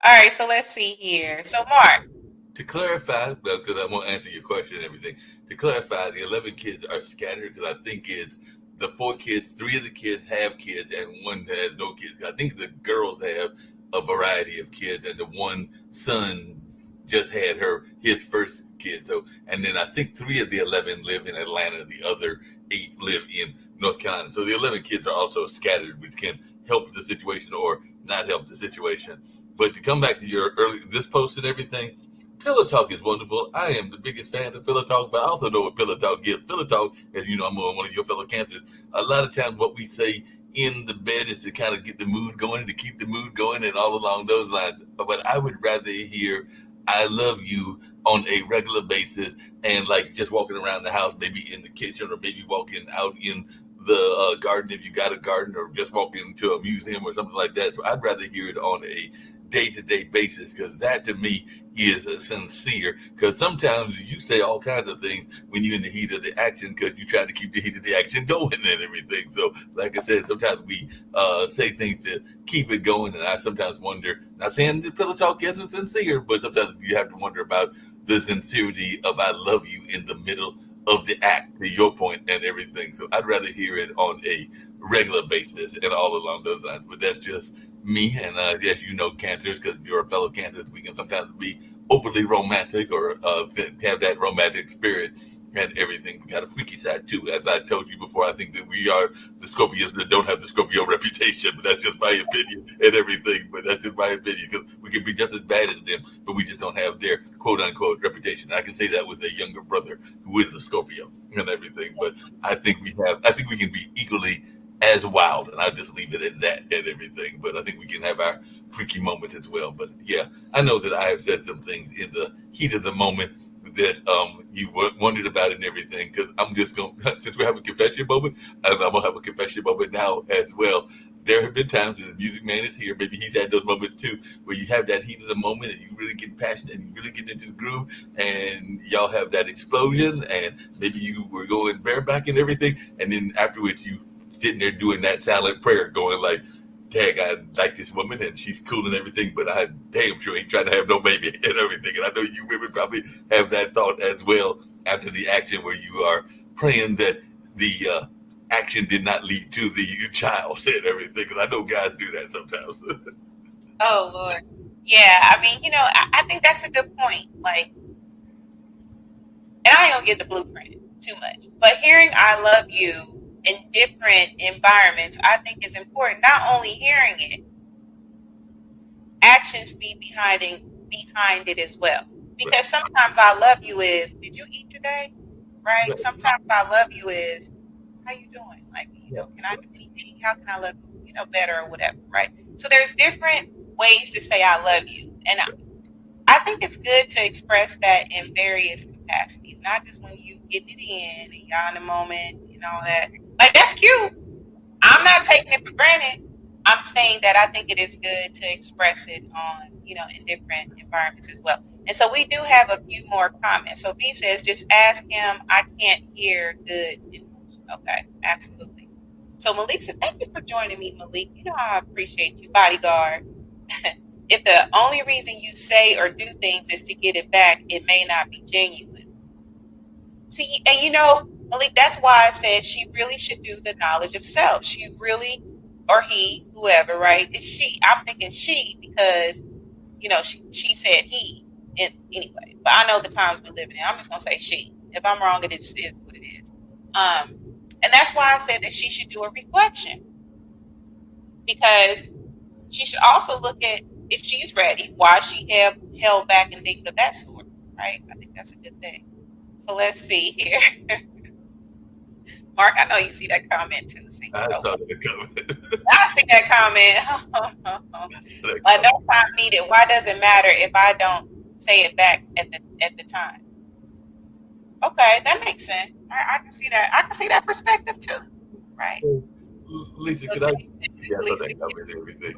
All right, so let's see here. So Mark, To clarify, because I won't answer your question and everything, to clarify, the 11 kids are scattered because I think it's the 4 kids, 3 of the kids have kids, and one has no kids. I think the girls have a variety of kids, and the one son just had his first kid. So, and then I think 3 of the 11 live in Atlanta, the other 8 live in North Carolina. So the 11 kids are also scattered, which can help the situation or not help the situation. But to come back to your early this post and everything, Pillow Talk is wonderful. I am the biggest fan of Pillow Talk, but I also know what Pillow Talk is. Pillow Talk, as you know, I'm one of your fellow cancers. A lot of times, what we say in the bed is to kind of get the mood going, to keep the mood going, and all along those lines. But I would rather hear "I love you" on a regular basis, and like just walking around the house, maybe in the kitchen, or maybe walking out in the garden if you got a garden, or just walking to a museum or something like that. So I'd rather hear it on a day-to-day basis, because that to me is sincere. Because sometimes you say all kinds of things when you're in the heat of the action, because you're trying to keep the heat of the action going and everything. So like I said, sometimes we say things to keep it going, and I sometimes wonder, not saying that Pillow Talk isn't sincere, but sometimes you have to wonder about the sincerity of "I love you" in the middle of the act, to your point and everything. So I'd rather hear it on a regular basis and all along those lines. But that's just me, and as you know, cancers, because you're a fellow cancer, we can sometimes be overly romantic, or have that romantic spirit and everything. We got a freaky side too, as I told you before. I think that we are the Scorpios that don't have the Scorpio reputation, but that's just my opinion and everything. But that's just my opinion, because we can be just as bad as them, but we just don't have their quote unquote reputation. I can say that with a younger brother who is a Scorpio and everything. But I think we can be equally as wild, and I'll just leave it at that and everything. But I think we can have our freaky moments as well. But yeah, I know that I have said some things in the heat of the moment that you wondered about and everything. Because I'm just going, since we're having a confession moment, I'm gonna have a confession moment now as well. There have been times when the music man is here, maybe he's had those moments too, where you have that heat of the moment and you really get passionate and you really get into the groove, and y'all have that explosion, and maybe you were going bareback and everything, and then afterwards you sitting there doing that silent prayer, going like, "Dang, I like this woman and she's cool and everything, but I damn sure ain't trying to have no baby and everything." And I know you women probably have that thought as well after the action, where you are praying that the action did not lead to the child and everything. Because I know guys do that sometimes. oh Lord, yeah. I mean, I think that's a good point. Like, and I ain't gonna get the blueprint too much, but hearing "I love you" in different environments, I think is important. Not only hearing it, actions be behind it as well. Because sometimes "I love you" is, "Did you eat today?" Right? Right. Sometimes "I love you" is, "How you doing?" Like, can I do anything? How can I love you, better or whatever, right? So there's different ways to say "I love you," and I think it's good to express that in various capacities, not just when you get it in and y'all in the moment and all that. Like, that's cute. I'm not taking it for granted. I'm saying that I think it is good to express it on, in different environments as well. And so we do have a few more comments. So B says, "Just ask him. I can't hear good." Okay, absolutely. So Malik said, "Thank you for joining me, Malik. You know I appreciate you, bodyguard. If the only reason you say or do things is to get it back, it may not be genuine." See, and Malik, that's why I said she really should do the knowledge of self. She really, or he, whoever, right? It's she. I'm thinking she, because, she said he. Anyway, but I know the times we live in. I'm just going to say she. If I'm wrong, it is what it is. And that's why I said that she should do a reflection, because she should also look at, if she's ready, why she held back and things of that sort, right? I think that's a good thing. So let's see here. Mark, I know you see that comment too. See, I saw that coming. I see that comment. But no time needed. Why does it matter if I don't say it back at the time? Okay, that makes sense. I can see that. I can see that perspective too. Right. Lisa, So could I? thanks, Yes, I Lisa. think I read everything.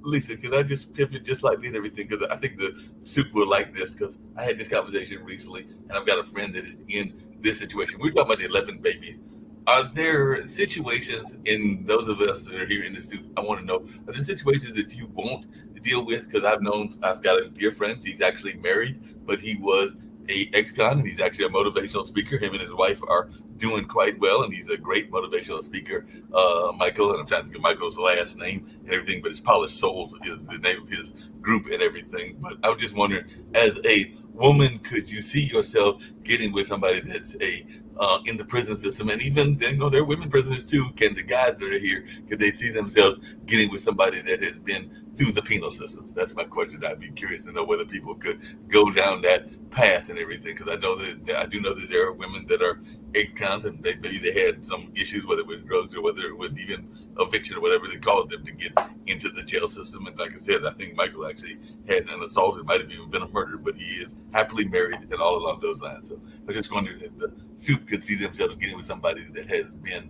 Lisa, could I just pivot just slightly and everything? Because I think the soup will like this. Because I had this conversation recently, and I've got a friend that is in this situation. We're talking about the 11 babies. Are there situations in those of us that are here in the soup? I want to know: are there situations that you won't deal with? Because I've got a dear friend. He's actually married, but he was a ex-con, and he's actually a motivational speaker. Him and his wife are doing quite well, and he's a great motivational speaker, Michael, and I'm trying to think of Michael's last name and everything, but it's Polished Souls is the name of his group and everything. But I was just wondering, as a woman, could you see yourself getting with somebody that's a in the prison system, and even there are women prisoners too. Can the guys that are here, could they see themselves getting with somebody that has been through the penal system? That's my question. I'd be curious to know whether people could go down that path and everything, because I do know that there are women that are ex-cons, and maybe they had some issues, whether it was drugs or whether it was even eviction or whatever that caused them to get into the jail system. And like I said, I think Michael actually had an assault. It might have even been a murder, but he is happily married and all along those lines. So I just wondered if the soup could see themselves getting with somebody that has been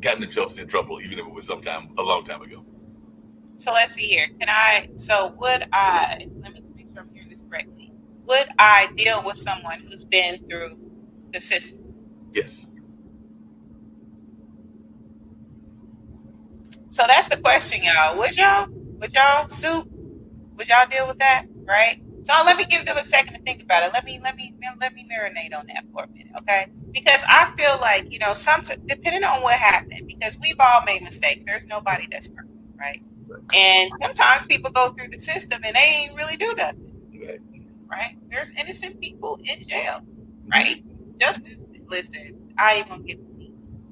gotten themselves in trouble, even if it was a long time ago. So let's see here. Would I, let me make sure I'm hearing this correctly. Would I deal with someone who's been through the system? Yes. So that's the question, y'all. Would y'all soup? Would y'all deal with that? Right? So let me give them a second to think about it. Let me marinate on that for a minute, okay? Because I feel like, depending on what happened, because we've all made mistakes. There's nobody that's perfect, right? And sometimes people go through the system and they ain't really do nothing. Right? There's innocent people in jail, right? Justice, listen, I ain't gonna get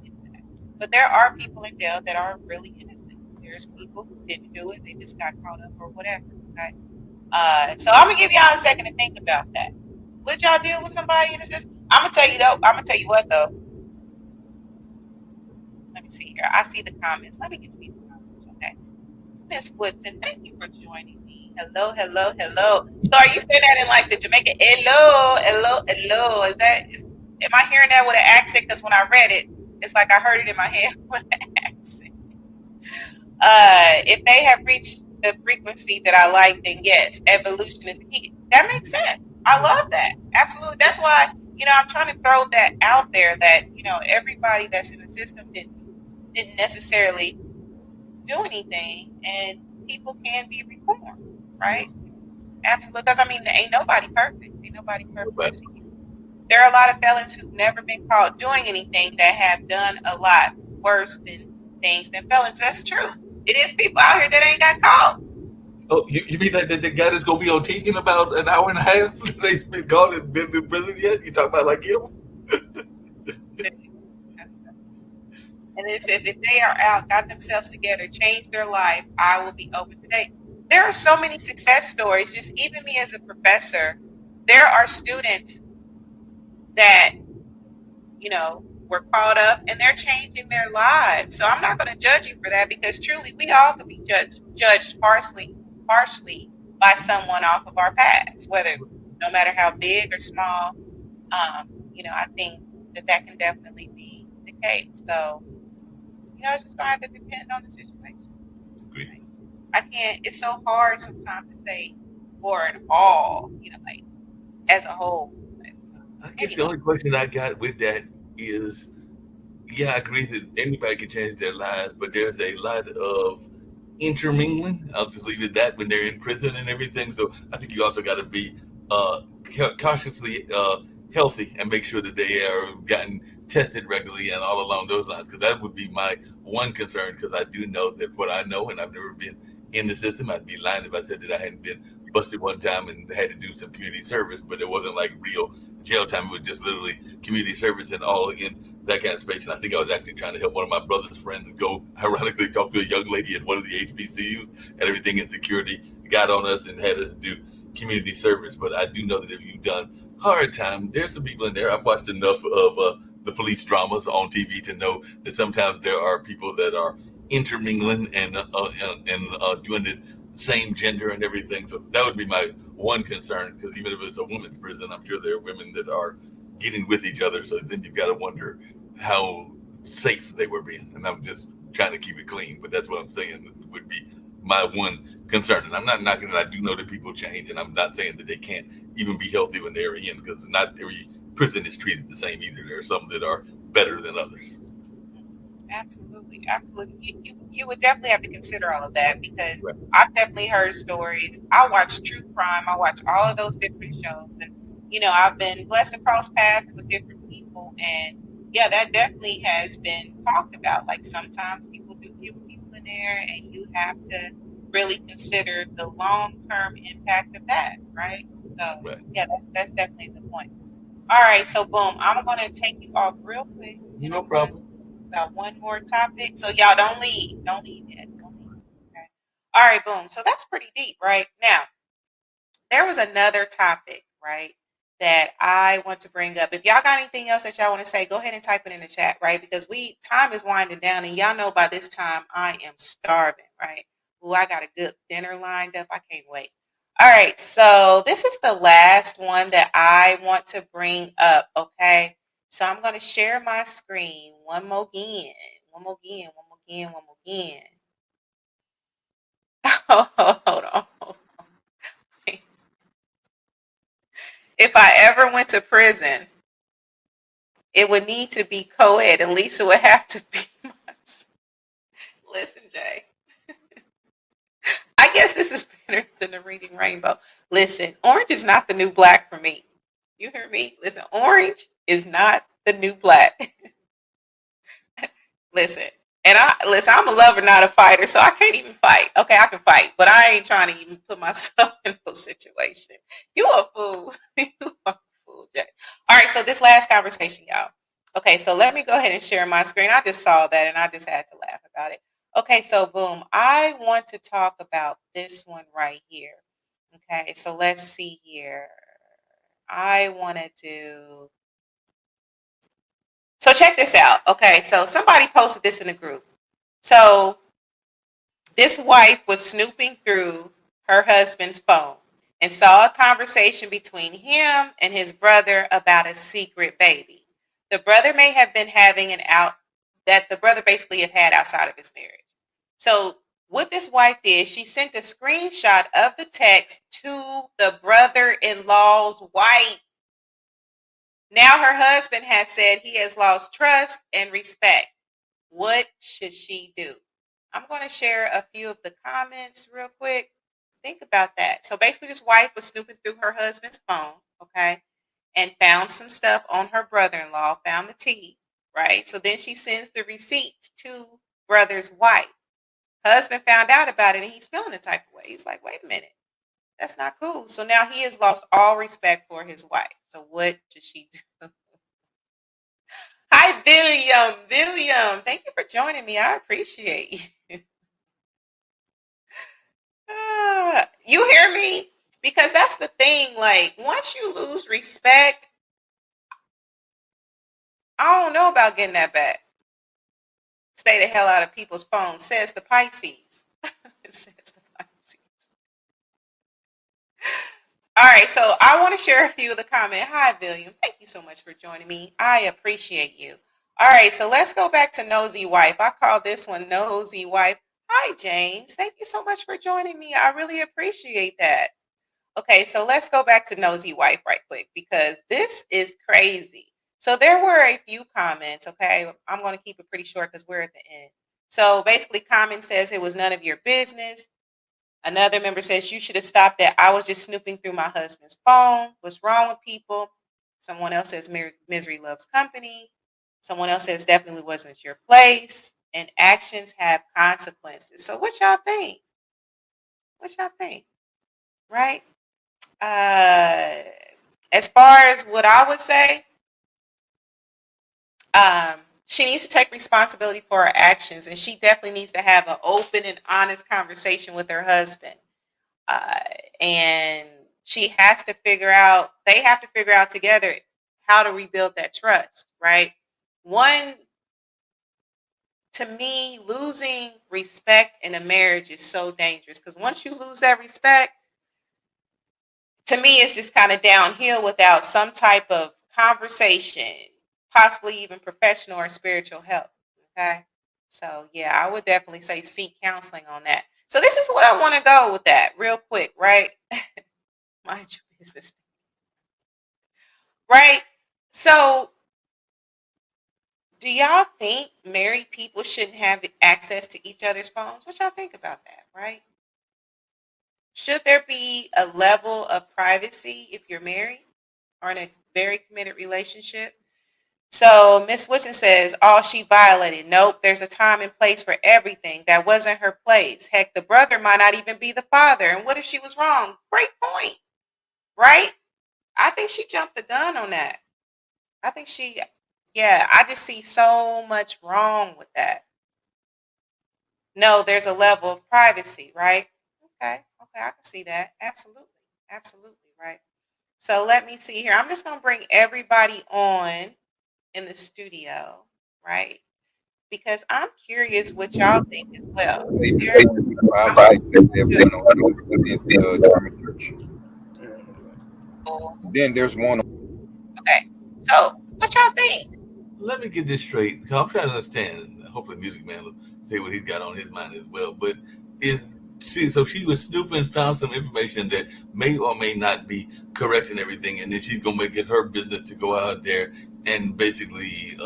into that. But there are people in jail that are really innocent. There's people who didn't do it, they just got caught up or whatever. Okay. So I'm gonna give y'all a second to think about that. Would y'all deal with somebody in the system? I'm gonna tell you what though. Let me see here. I see the comments. Let me get to these comments, okay? Miss Woodson, thank you for joining me. Hello. So are you saying that in like the Jamaican? Hello. Am I hearing that with an accent? Because when I read it, it's like I heard it in my head with an accent. If they have reached the frequency that I like, then yes, evolution is the key. That makes sense. I love that. Absolutely. That's why, I'm trying to throw that out there that, everybody that's in the system didn't necessarily do anything, and people can be reformed, right? Absolutely. Because ain't nobody perfect. Right. There are a lot of felons who've never been caught doing anything that have done a lot worse than things than felons. That's true. It is people out here that ain't got caught. Oh, you mean that the guy that's gonna be on TV in about an hour and a half? They've been gone and been in prison yet? You talking about like him? And it says, if they are out, got themselves together, changed their life, I will be open today. There are so many success stories. Just even me as a professor, there are students that, were caught up and they're changing their lives. So I'm not going to judge you for that, because truly we all could be judged harshly by someone off of our past, whether no matter how big or small. I think that can definitely be the case. So, it's just going to have to depend on the situation. Agree. I can't, it's so hard sometimes to say for it all, like as a whole. I guess the only question I got with that is, yeah, I agree that anybody can change their lives, but there's a lot of intermingling. I'll just leave it at that when they're in prison and everything. So I think you also got to be cautiously healthy and make sure that they are gotten tested regularly and all along those lines. Because that would be my one concern. Because I do know that what I know, and I've never been in the system. I'd be lying if I said that I hadn't been busted one time and had to do some community service, but it wasn't like real jail time. It was just literally community service and all in that kind of space. And I think I was actually trying to help one of my brother's friends go, ironically, talk to a young lady at one of the HBCUs and everything in security got on us and had us do community service. But I do know that if you've done hard time, there's some people in there. I've watched enough of the police dramas on TV to know that sometimes there are people that are intermingling and doing the same gender and everything. So that would be my one concern, because even if it's a women's prison, I'm sure there are women that are getting with each other. So then you've got to wonder how safe they were being. And I'm just trying to keep it clean, but that's what I'm saying would be my one concern. And I'm not knocking it. I do know that people change, and I'm not saying that they can't even be healthy when they're in, because not every prison is treated the same either. There are some that are better than others. Absolutely, absolutely. You would definitely have to consider all of that, because Right. I've definitely heard stories. I watch true crime. I watch all of those different shows, and I've been blessed to cross paths with different people, and yeah, that definitely has been talked about. Like sometimes people do get people in there, and you have to really consider the long-term impact of that, right? So Right. yeah, that's definitely the point. All right, so boom, I'm gonna take you off real quick, and No I'm gonna problem. about one more topic. So y'all don't leave. Don't leave yet. Don't leave. Okay. All right, boom. So that's pretty deep, right? Now, there was another topic, right, that I want to bring up. If y'all got anything else that y'all want to say, go ahead and type it in the chat, right? Because time is winding down, and y'all know by this time I am starving, right? Ooh, I got a good dinner lined up. I can't wait. All right, so this is the last one that I want to bring up, okay? So I'm going to share my screen one more again, one more again, one more again, one more again. Hold on. If I ever went to prison, it would need to be co-ed. And Lisa would have to be my. Listen, Jay. I guess this is better than the Reading Rainbow. Listen, orange is not the new black for me. You hear me? Listen, orange is not the new black. Listen, I'm a lover, not a fighter, so I can't even fight. Okay, I can fight, but I ain't trying to even put myself in no situation. You a fool. You a fool, Jay. All right, so this last conversation, y'all. Okay, so let me go ahead and share my screen. I just saw that and I just had to laugh about it. Okay, so boom, I want to talk about this one right here. Okay, so let's see here. I wanted to. So check this out. Okay, so somebody posted this in the group. So this wife was snooping through her husband's phone and saw a conversation between him and his brother about a secret baby. The brother may have been having that the brother basically had outside of his marriage. So what this wife did, she sent a screenshot of the text to the brother-in-law's wife. Now her husband has said he has lost trust and respect. What should she do? I'm going to share a few of the comments real quick. Think about that. So basically, this wife was snooping through her husband's phone, okay, and found some stuff on her brother-in-law, found the tea, right? So then she sends the receipts to brother's wife. Husband found out about it and he's feeling the type of way. He's like, wait a minute, that's not cool. So now he has lost all respect for his wife. So what should she do? Hi, William. William, thank you for joining me. I appreciate you. You hear me? Because that's the thing. Like, once you lose respect, I don't know about getting that back. Stay the hell out of people's phones, says the Pisces. It says the Pisces. All right, so I want to share a few of the comments. Hi, William. Thank you so much for joining me. I appreciate you. All right, so let's go back to Nosy Wife. I call this one Nosy Wife. Hi, James. Thank you so much for joining me. I really appreciate that. Okay, so let's go back to Nosy Wife right quick, because this is crazy. So there were a few comments, okay? I'm going to keep it pretty short because we're at the end. So basically, comment says it was none of your business. Another member says you should have stopped that. I was just snooping through my husband's phone. What's wrong with people? Someone else says misery loves company. Someone else says definitely wasn't your place. And actions have consequences. So what y'all think? What y'all think? Right? As far as what I would say, she needs to take responsibility for her actions, and she definitely needs to have an open and honest conversation with her husband. And she has to figure out, they have to figure out together how to rebuild that trust, right? One, to me, losing respect in a marriage is so dangerous, because once you lose that respect, to me, it's just kind of downhill without some type of conversation, possibly even professional or spiritual help. Okay. So, yeah, I would definitely say seek counseling on that. So, this is what I want to go with that real quick, right? Mind your business. Right. So, do y'all think married people shouldn't have access to each other's phones? What y'all think about that, right? Should there be a level of privacy if you're married or in a very committed relationship? So Miss Woodson says, all she violated. Nope, there's a time and place for everything. That wasn't her place. Heck, the brother might not even be the father. And what if she was wrong? Great point, right? I think she jumped the gun on that. I think I just see so much wrong with that. No, there's a level of privacy, right? Okay, I can see that. Absolutely, right? So let me see here. I'm just going to bring everybody on in the studio, right? Because I'm curious what y'all think as well. Then there's one. Okay, so what y'all think? Let me get this straight. 'Cause I'm trying to understand. Hopefully, Music Man will say what he's got on his mind as well. But so she was snooping, found some information that may or may not be correct and everything, and then she's gonna make it her business to go out there and basically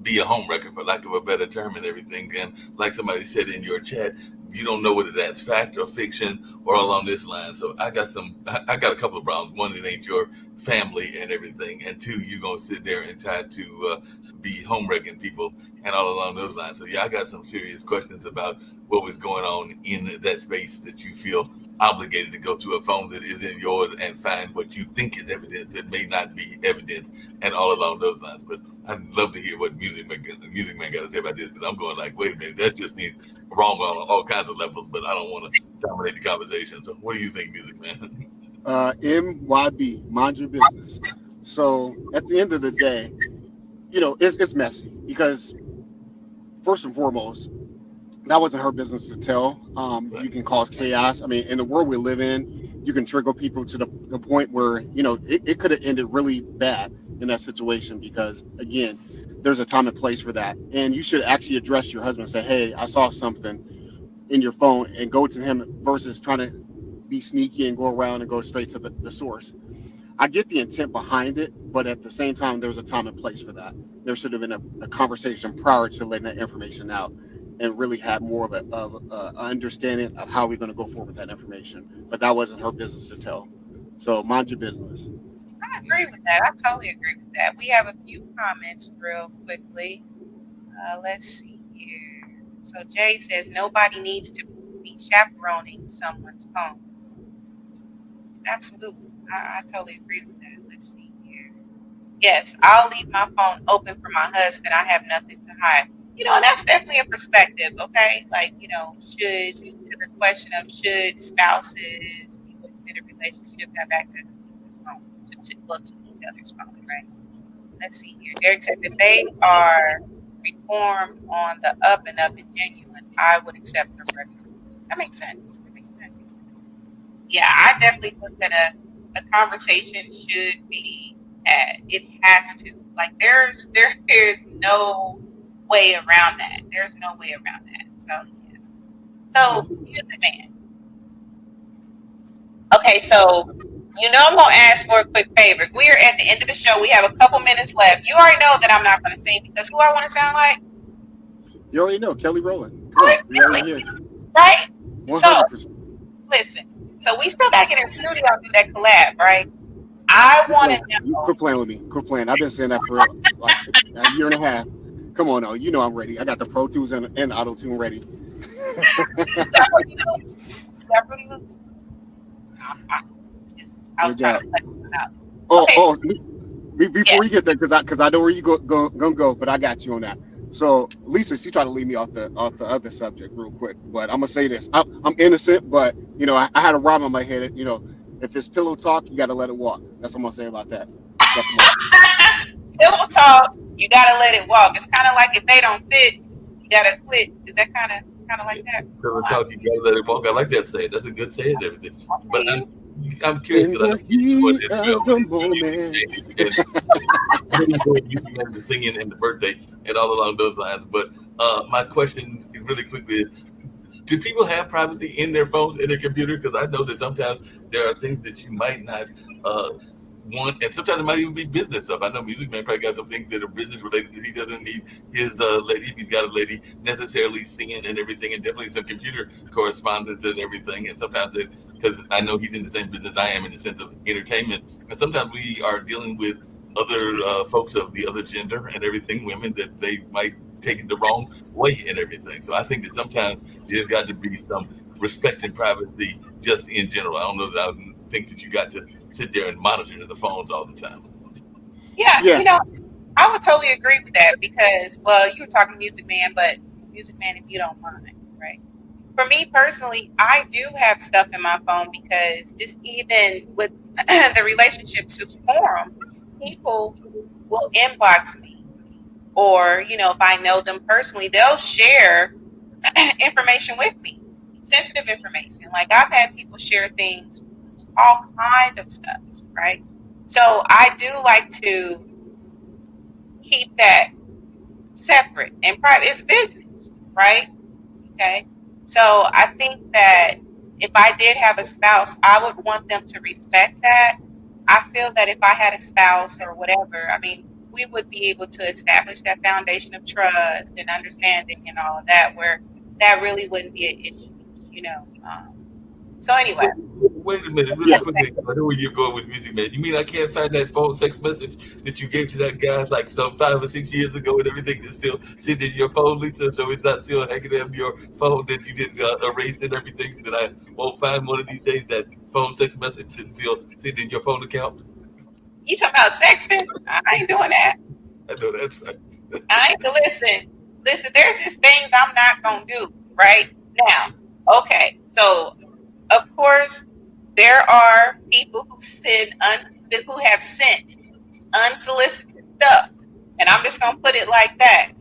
be a homewrecker, for lack of a better term, and everything. And like somebody said in your chat, you don't know whether that's fact or fiction or along this line. So I got a couple of problems. One, it ain't your family and everything, and two, you're gonna sit there and try to be homewrecking people and all along those lines. So yeah, I got some serious questions about what was going on in that space that you feel obligated to go to a phone that isn't yours and find what you think is evidence that may not be evidence and all along those lines. But I'd love to hear what Music Man got to say about this, because I'm going like, wait a minute, that just needs wrong on all kinds of levels, but I don't want to dominate the conversation. So what do you think, Music Man? MYB, mind your business. So at the end of the day, it's messy because first and foremost, that wasn't her business to tell. Right. You can cause chaos. I mean, in the world we live in, you can trigger people to the point where, it could have ended really bad in that situation because, again, there's a time and place for that. And you should actually address your husband and say, hey, I saw something in your phone, and go to him versus trying to be sneaky and go around and go straight to the source. I get the intent behind it, but at the same time, there's a time and place for that. There should have been a conversation prior to letting that information out, and really have more of a understanding of how we're going to go forward with that information. But that wasn't her business to tell. So mind your business. I agree with that. I totally agree with that. We have a few comments real quickly. Let's see here. So Jay says nobody needs to be chaperoning someone's phone. Absolutely. I totally agree with that. Let's see here. Yes, I'll leave my phone open for my husband. I have nothing to hide. And that's definitely a perspective, okay? Like, to the question of should spouses, people in a relationship have access to each other's phone, to each other's phone, right? Let's see here. Derek says if they are reformed on the up and up and genuine, I would accept them for everything. That makes sense. Yeah, I definitely think that a conversation should be had. It has to. Like there is no way around that. There's no way around that. So yeah. So Music Man. Okay, so I'm gonna ask for a quick favor. We are at the end of the show. We have a couple minutes left. You already know that I'm not gonna sing because who I want to sound like? You already know, Kelly Rowland. Right? 100%. So listen. So we still gotta get in the studio and do that collab, right? I want to know. Quit playing with me. Quit playing. I've been saying that for like a year and a half. Come on now. I'm ready. I got the Pro Tools and the Auto Tune ready. I was trying to let you out. Before you get there, because I know where you gonna go, but I got you on that. So Lisa, she tried to leave me off the other subject real quick, but I'm gonna say this: I'm innocent, but I had a rhyme on my head. If it's pillow talk, you gotta let it walk. That's what I'm gonna say about that. Pillow talk, you gotta let it walk. It's kind of like if they don't fit, you gotta quit. Is that kind of like that? Pillow talk, you gotta let it walk. I like that saying. That's a good saying. Everything. I'm curious In because I the know you doing heat as well of the with moment. music and music and the singing and the birthday and all along those lines. But my question really quickly is, do people have privacy in their phones, in their computer? Because I know that sometimes there are things that you might not uh, want, and sometimes it might even be business stuff. I know Music Man probably got some things that are business related that he doesn't need his lady, if he's got a lady, necessarily seeing and everything, and definitely some computer correspondence and everything. And sometimes it, because I know he's in the same business I am in the sense of entertainment, and sometimes we are dealing with other folks of the other gender and everything, women that they might take it the wrong way and everything. So I think that sometimes there's got to be some respect and privacy just in general. I don't know that I think that you got to sit there and monitor the phones all the time. Yeah, Yeah, I would totally agree with that because, well, you were talking Music Man, but Music Man, if you don't mind, right? For me personally, I do have stuff in my phone because just even with the relationships forum, people will inbox me, or if I know them personally, they'll share information with me, sensitive information. Like I've had people share things, all kinds of stuff, right? So I do like to keep that separate and private. It's business, right? Okay. So I think that if I did have a spouse, I would want them to respect that. I feel that if I had a spouse or whatever, I mean, we would be able to establish that foundation of trust and understanding and all of that, where that really wouldn't be an issue. So anyway, Wait a minute, really yeah. quickly. I know where you're going with Music Man. You mean I can't find that phone text message that you gave to that guy like some 5 or 6 years ago and everything is still sitting in your phone, Lisa? So it's not still hanging in your phone that you didn't erase and everything, that I won't find one of these days that phone text message is still sitting in your phone account? you talking about sexting? I ain't doing that. I know that's right. I ain't listen. There's just things I'm not gonna do right now. Okay, so of course, there are people who have sent unsolicited stuff, and I'm just gonna put it like that.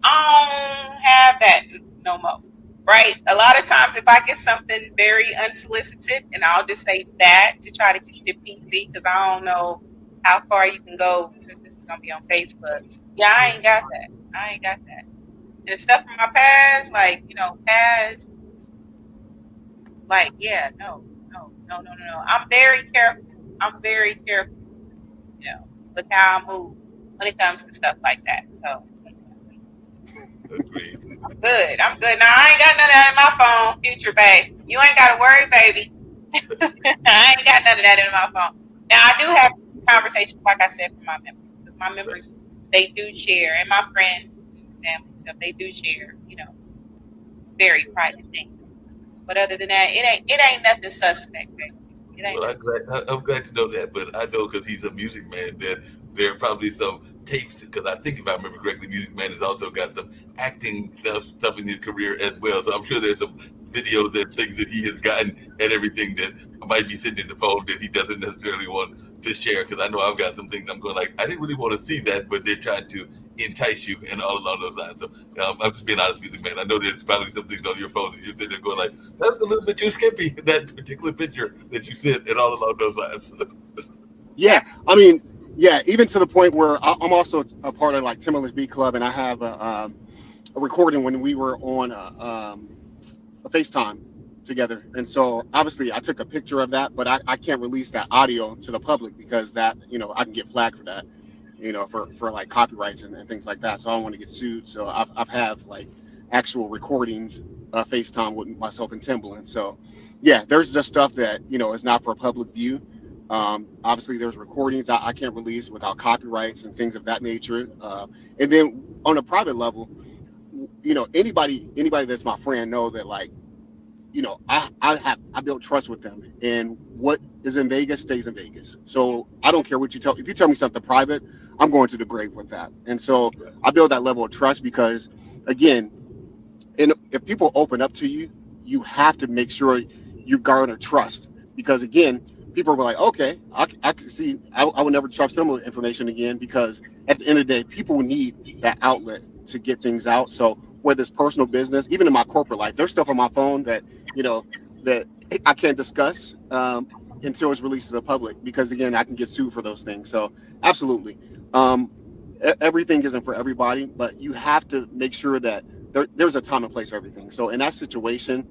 I don't have that no more, right? A lot of times, if I get something very unsolicited, and I'll just say that to try to keep it PC, because I don't know how far you can go since this is gonna be on Facebook. Yeah, I ain't got that. I ain't got that. And the stuff from my past, like past. Like, yeah, no, no, no, no, no, no. I'm very careful. I'm very careful, with how I move when it comes to stuff like that. So Agreed. I'm good. I'm good. Now I ain't got none of that in my phone, future babe. You ain't gotta worry, baby. I ain't got none of that in my phone. Now I do have conversations, like I said, for my members, because my members, they do share, and my friends and family stuff, they do share, very private things. But other than that, it ain't nothing suspect, baby. It ain't Well, nothing suspect. I'm glad to know that, but I know because he's a Music Man that there are probably some tapes. Because I think if I remember correctly, Music Man has also got some acting stuff in his career as well. So I'm sure there's some videos and things that he has gotten and everything that might be sitting in the phone that he doesn't necessarily want to share. Because I know I've got some things I'm going like, I didn't really want to see that, but they're trying to entice you and all along those lines. So I'm just being honest, Music Man. I know there's probably some things on your phone that you're sitting there going like, that's a little bit too skimpy, that particular picture that you sent and all along those lines. Yeah, Absolutely. I mean, yeah, even to the point where I'm also a part of like Timberland's Beat Club, and I have a recording when we were on a FaceTime together. And so obviously I took a picture of that, but I can't release that audio to the public because that, I can get flagged for that, for like copyrights and things like that. So I don't want to get sued. So I've have like actual recordings, FaceTime with myself and Timbaland. So yeah, there's just stuff that, is not for public view. Obviously there's recordings I can't release without copyrights and things of that nature. And then on a private level, anybody that's my friend know that, like, I built trust with them, and what is in Vegas stays in Vegas. So I don't care what you tell. If you tell me something private, I'm going to the grave with that. And so I build that level of trust because, again, and if people open up to you, you have to make sure you garner trust. Because again, people are like, okay, I can see, I would never trust them with information again, because at the end of the day, people need that outlet to get things out. So whether it's personal business, even in my corporate life, there's stuff on my phone that, that I can't discuss until it's released to the public, because again, I can get sued for those things. So absolutely. Everything isn't for everybody, but you have to make sure that there's a time and place for everything. So in that situation,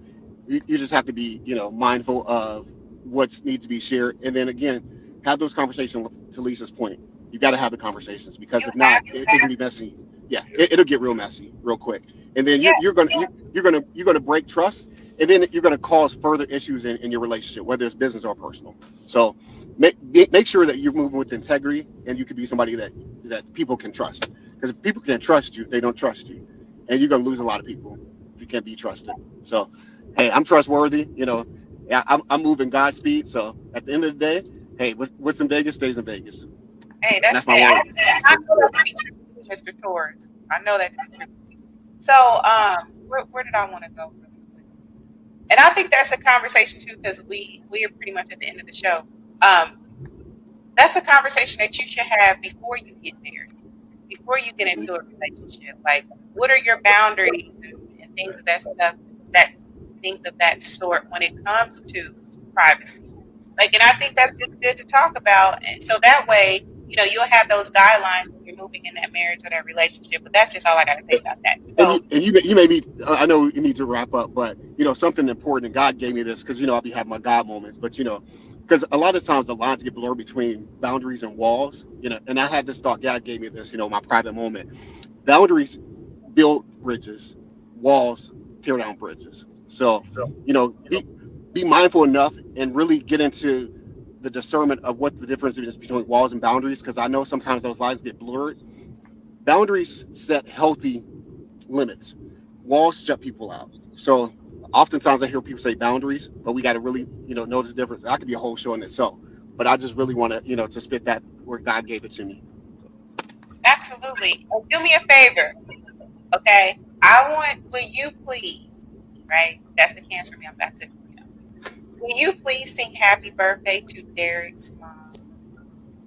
you just have to be, mindful of what needs to be shared. And then again, have those conversations. To Lisa's point, you got to have the conversations, because if not, it can be messy. Yeah, it'll get real messy real quick. And then Yeah. you're gonna break trust, and then you're gonna cause further issues in your relationship, whether it's business or personal. So make sure that you're moving with integrity, and you can be somebody that people can trust. Because if people can't trust you, they don't trust you, and you're gonna lose a lot of people if you can't be trusted. So, hey, I'm trustworthy. Yeah, I'm moving God's speed. So at the end of the day, hey, what's in Vegas stays in Vegas. Hey, And that's that's my it. word. I know that to be true, Mr. Torres. I know that to be true. So, where did I want to go? And I think that's a conversation too, because we are pretty much at the end of the show. That's a conversation that you should have before you get married, before you get into a relationship. Like, what are your boundaries and things of that stuff, things of that sort when it comes to privacy. Like, and I think that's just good to talk about. And so that way, you'll have those guidelines when you're moving in that marriage or that relationship. But that's just all I got to say about that. So, You may be, I know you need to wrap up, but something important, and God gave me this, because I'll be having my God moments, but because a lot of times the lines get blurred between boundaries and walls, and I had this thought. God gave me this, my private moment. Boundaries build bridges, walls tear down bridges. So be mindful enough and really get into the discernment of what the difference is between walls and boundaries, because I know sometimes those lines get blurred. Boundaries set healthy limits. Walls shut people out. So oftentimes I hear people say boundaries, but we got to really, know the difference. That could be a whole show in itself. But I just really want to, to spit that where God gave it to me. absolutely. And do me a favor, okay? Will you please, right? That's the cancer me I'm about to. Will you please sing happy birthday to Derek's mom?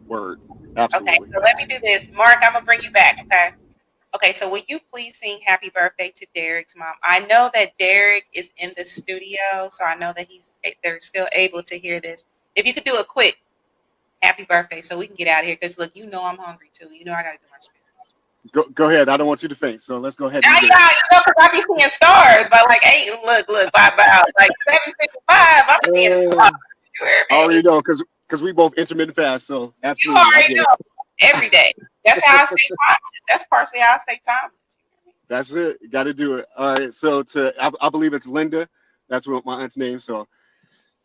Word. Okay, Absolutely. so let me do this. Mark, I'm going to bring you back, okay? Okay, so will you please sing happy birthday to Derek's mom? I know that Derek is in the studio, so I know that they're still able to hear this. If you could do a quick happy birthday so we can get out of here, because look, I'm hungry too. I got to do my shit. Go ahead. I don't want you to faint. So let's go ahead Now, and do it. because I be seeing stars by like 8, look, by like 7:55, I'm seeing stars. You hear I me? already know, because we both intermittent fast. So You absolutely. I already get know. it. Every day. That's how I stay timeless. That's partially how I stay timeless. That's it. You got to do it. All right. So I believe it's Linda. That's what my aunt's name. So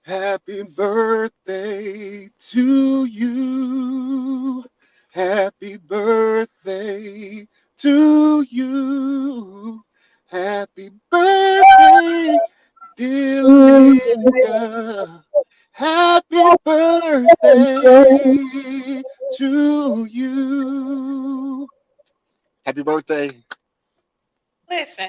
happy birthday to you. Happy birthday to you. Happy birthday, dear Linda. Happy birthday to you. Happy birthday. Listen,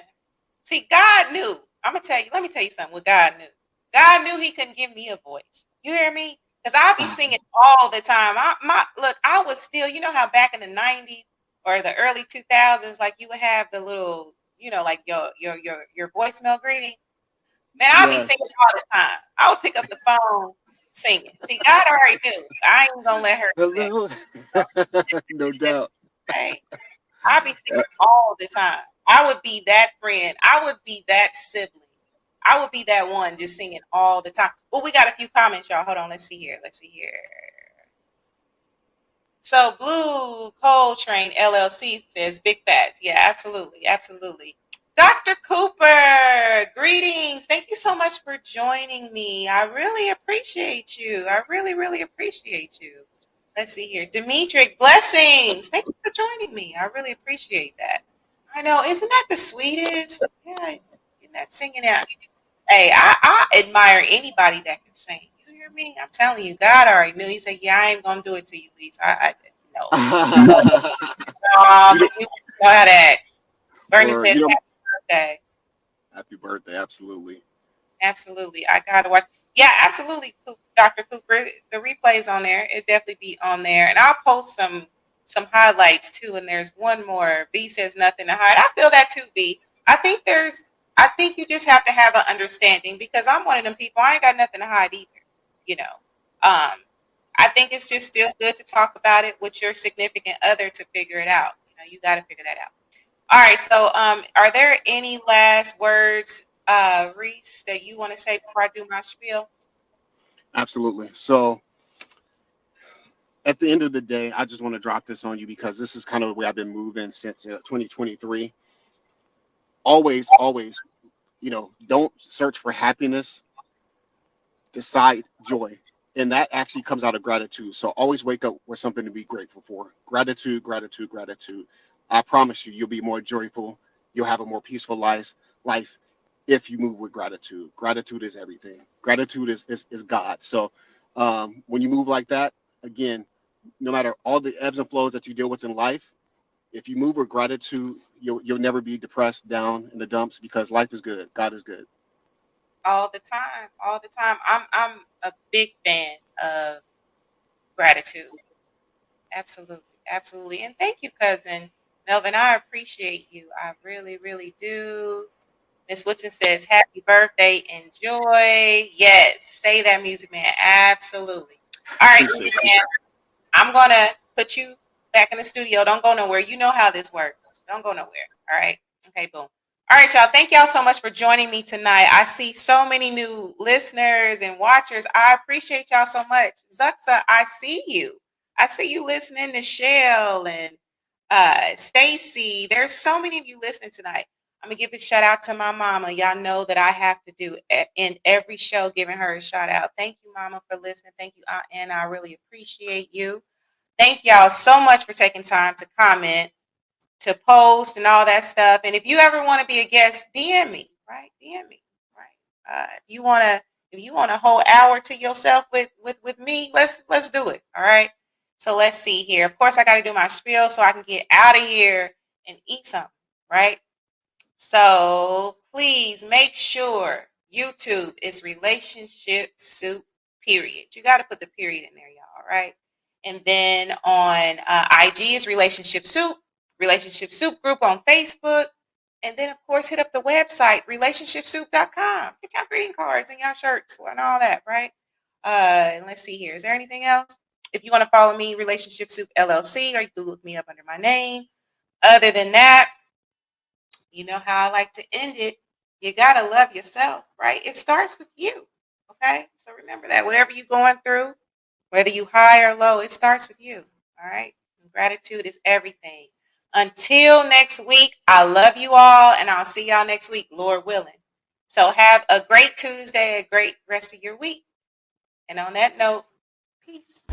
see, God knew. Let me tell you something what God knew. God knew he couldn't give me a voice. You hear me? Because I'll be singing all the time. I was still, how back in the 90s or the early 2000s, like you would have the little, like your voicemail greeting. Man, I'll be Yes. singing all the time. I would pick up the phone singing. See, God already knew. I ain't gonna let her do that. Hello. No doubt. Right? I'll be singing all the time. I would be that friend. I would be that sibling. I would be that one just singing all the time. Well, we got a few comments, y'all. Hold on. Let's see here. So Blue Coal Train LLC says big facts. Yeah, absolutely. Absolutely. Dr. Cooper, greetings. Thank you so much for joining me. I really appreciate you. I really, really appreciate you. Let's see here. Dimitri, blessings. Thank you for joining me. I really appreciate that. I know. Isn't that the sweetest? Yeah, isn't that singing out? Hey, I admire anybody that can sing. You hear me? I'm telling you, God already knew. He said, yeah, I ain't going to do it to you, Lisa. I said, no. But you know how to act. Bernie Or, says, happy birthday. happy birthday. Absolutely. Absolutely. I got to watch. Yeah, absolutely, Dr. Cooper. The replay's on there. It definitely be on there. And I'll post some highlights too. And there's one more. B says nothing to hide. I feel that too, B. I think you just have to have an understanding, because I'm one of them people. I ain't got nothing to hide either. I think it's just still good to talk about it with your significant other to figure it out. You got to figure that out. All right. So, are there any last words, Reese, that you want to say before I do my spiel? Absolutely. So at the end of the day, I just want to drop this on you because this is kind of the way I've been moving since 2023. Always, always, don't search for happiness, decide joy. And that actually comes out of gratitude. So always wake up with something to be grateful for. Gratitude, gratitude, gratitude. I promise you, you'll be more joyful. You'll have a more peaceful life if you move with gratitude. Gratitude is everything. Gratitude is God. So when you move like that, again, no matter all the ebbs and flows that you deal with in life, if you move with gratitude, you'll never be depressed, down in the dumps, because life is good. God is good. All the time, all the time. I'm a big fan of gratitude. Absolutely, absolutely. And thank you, cousin Melvin. I appreciate you. I really, really do. Miss Woodson says, "Happy birthday, enjoy." Yes, say that, Music Man. Absolutely. All right, Appreciate Music you. Man. I'm gonna put you back in the studio. Don't go nowhere. You know how this works. Don't go nowhere. All right. Okay, boom. All right, y'all. Thank y'all so much for joining me tonight. I see so many new listeners and watchers. I appreciate y'all so much. Zuxa, I see you. I see you listening to Shell and Stacy. There's so many of you listening tonight. I'm gonna give a shout out to my mama. Y'all know that I have to do in every show, giving her a shout out. Thank you, mama, for listening. Thank you, Aunt Anna. I really appreciate you. Thank y'all so much for taking time to comment, to post, and all that stuff. And if you ever want to be a guest, DM me, right? DM me, right? If you want a whole hour to yourself with me, let's do it. All right. So let's see here. Of course, I got to do my spiel so I can get out of here and eat something, right? So please make sure YouTube is Relationship Soup, period. You got to put the period in there, y'all, right? And then on IG is Relationship Soup Group on Facebook. And then, of course, hit up the website, relationshipsoup.com. Get y'all greeting cards and y'all shirts and all that, right? And let's see here. Is there anything else? If you want to follow me, Relationship Soup LLC, or you can look me up under my name. Other than that, you know how I like to end it. You got to love yourself, right? It starts with you, okay? So remember that. Whatever you're going through, whether you high or low, it starts with you, all right? And gratitude is everything. Until next week, I love you all, and I'll see y'all next week, Lord willing. So have a great Tuesday, a great rest of your week. And on that note, peace.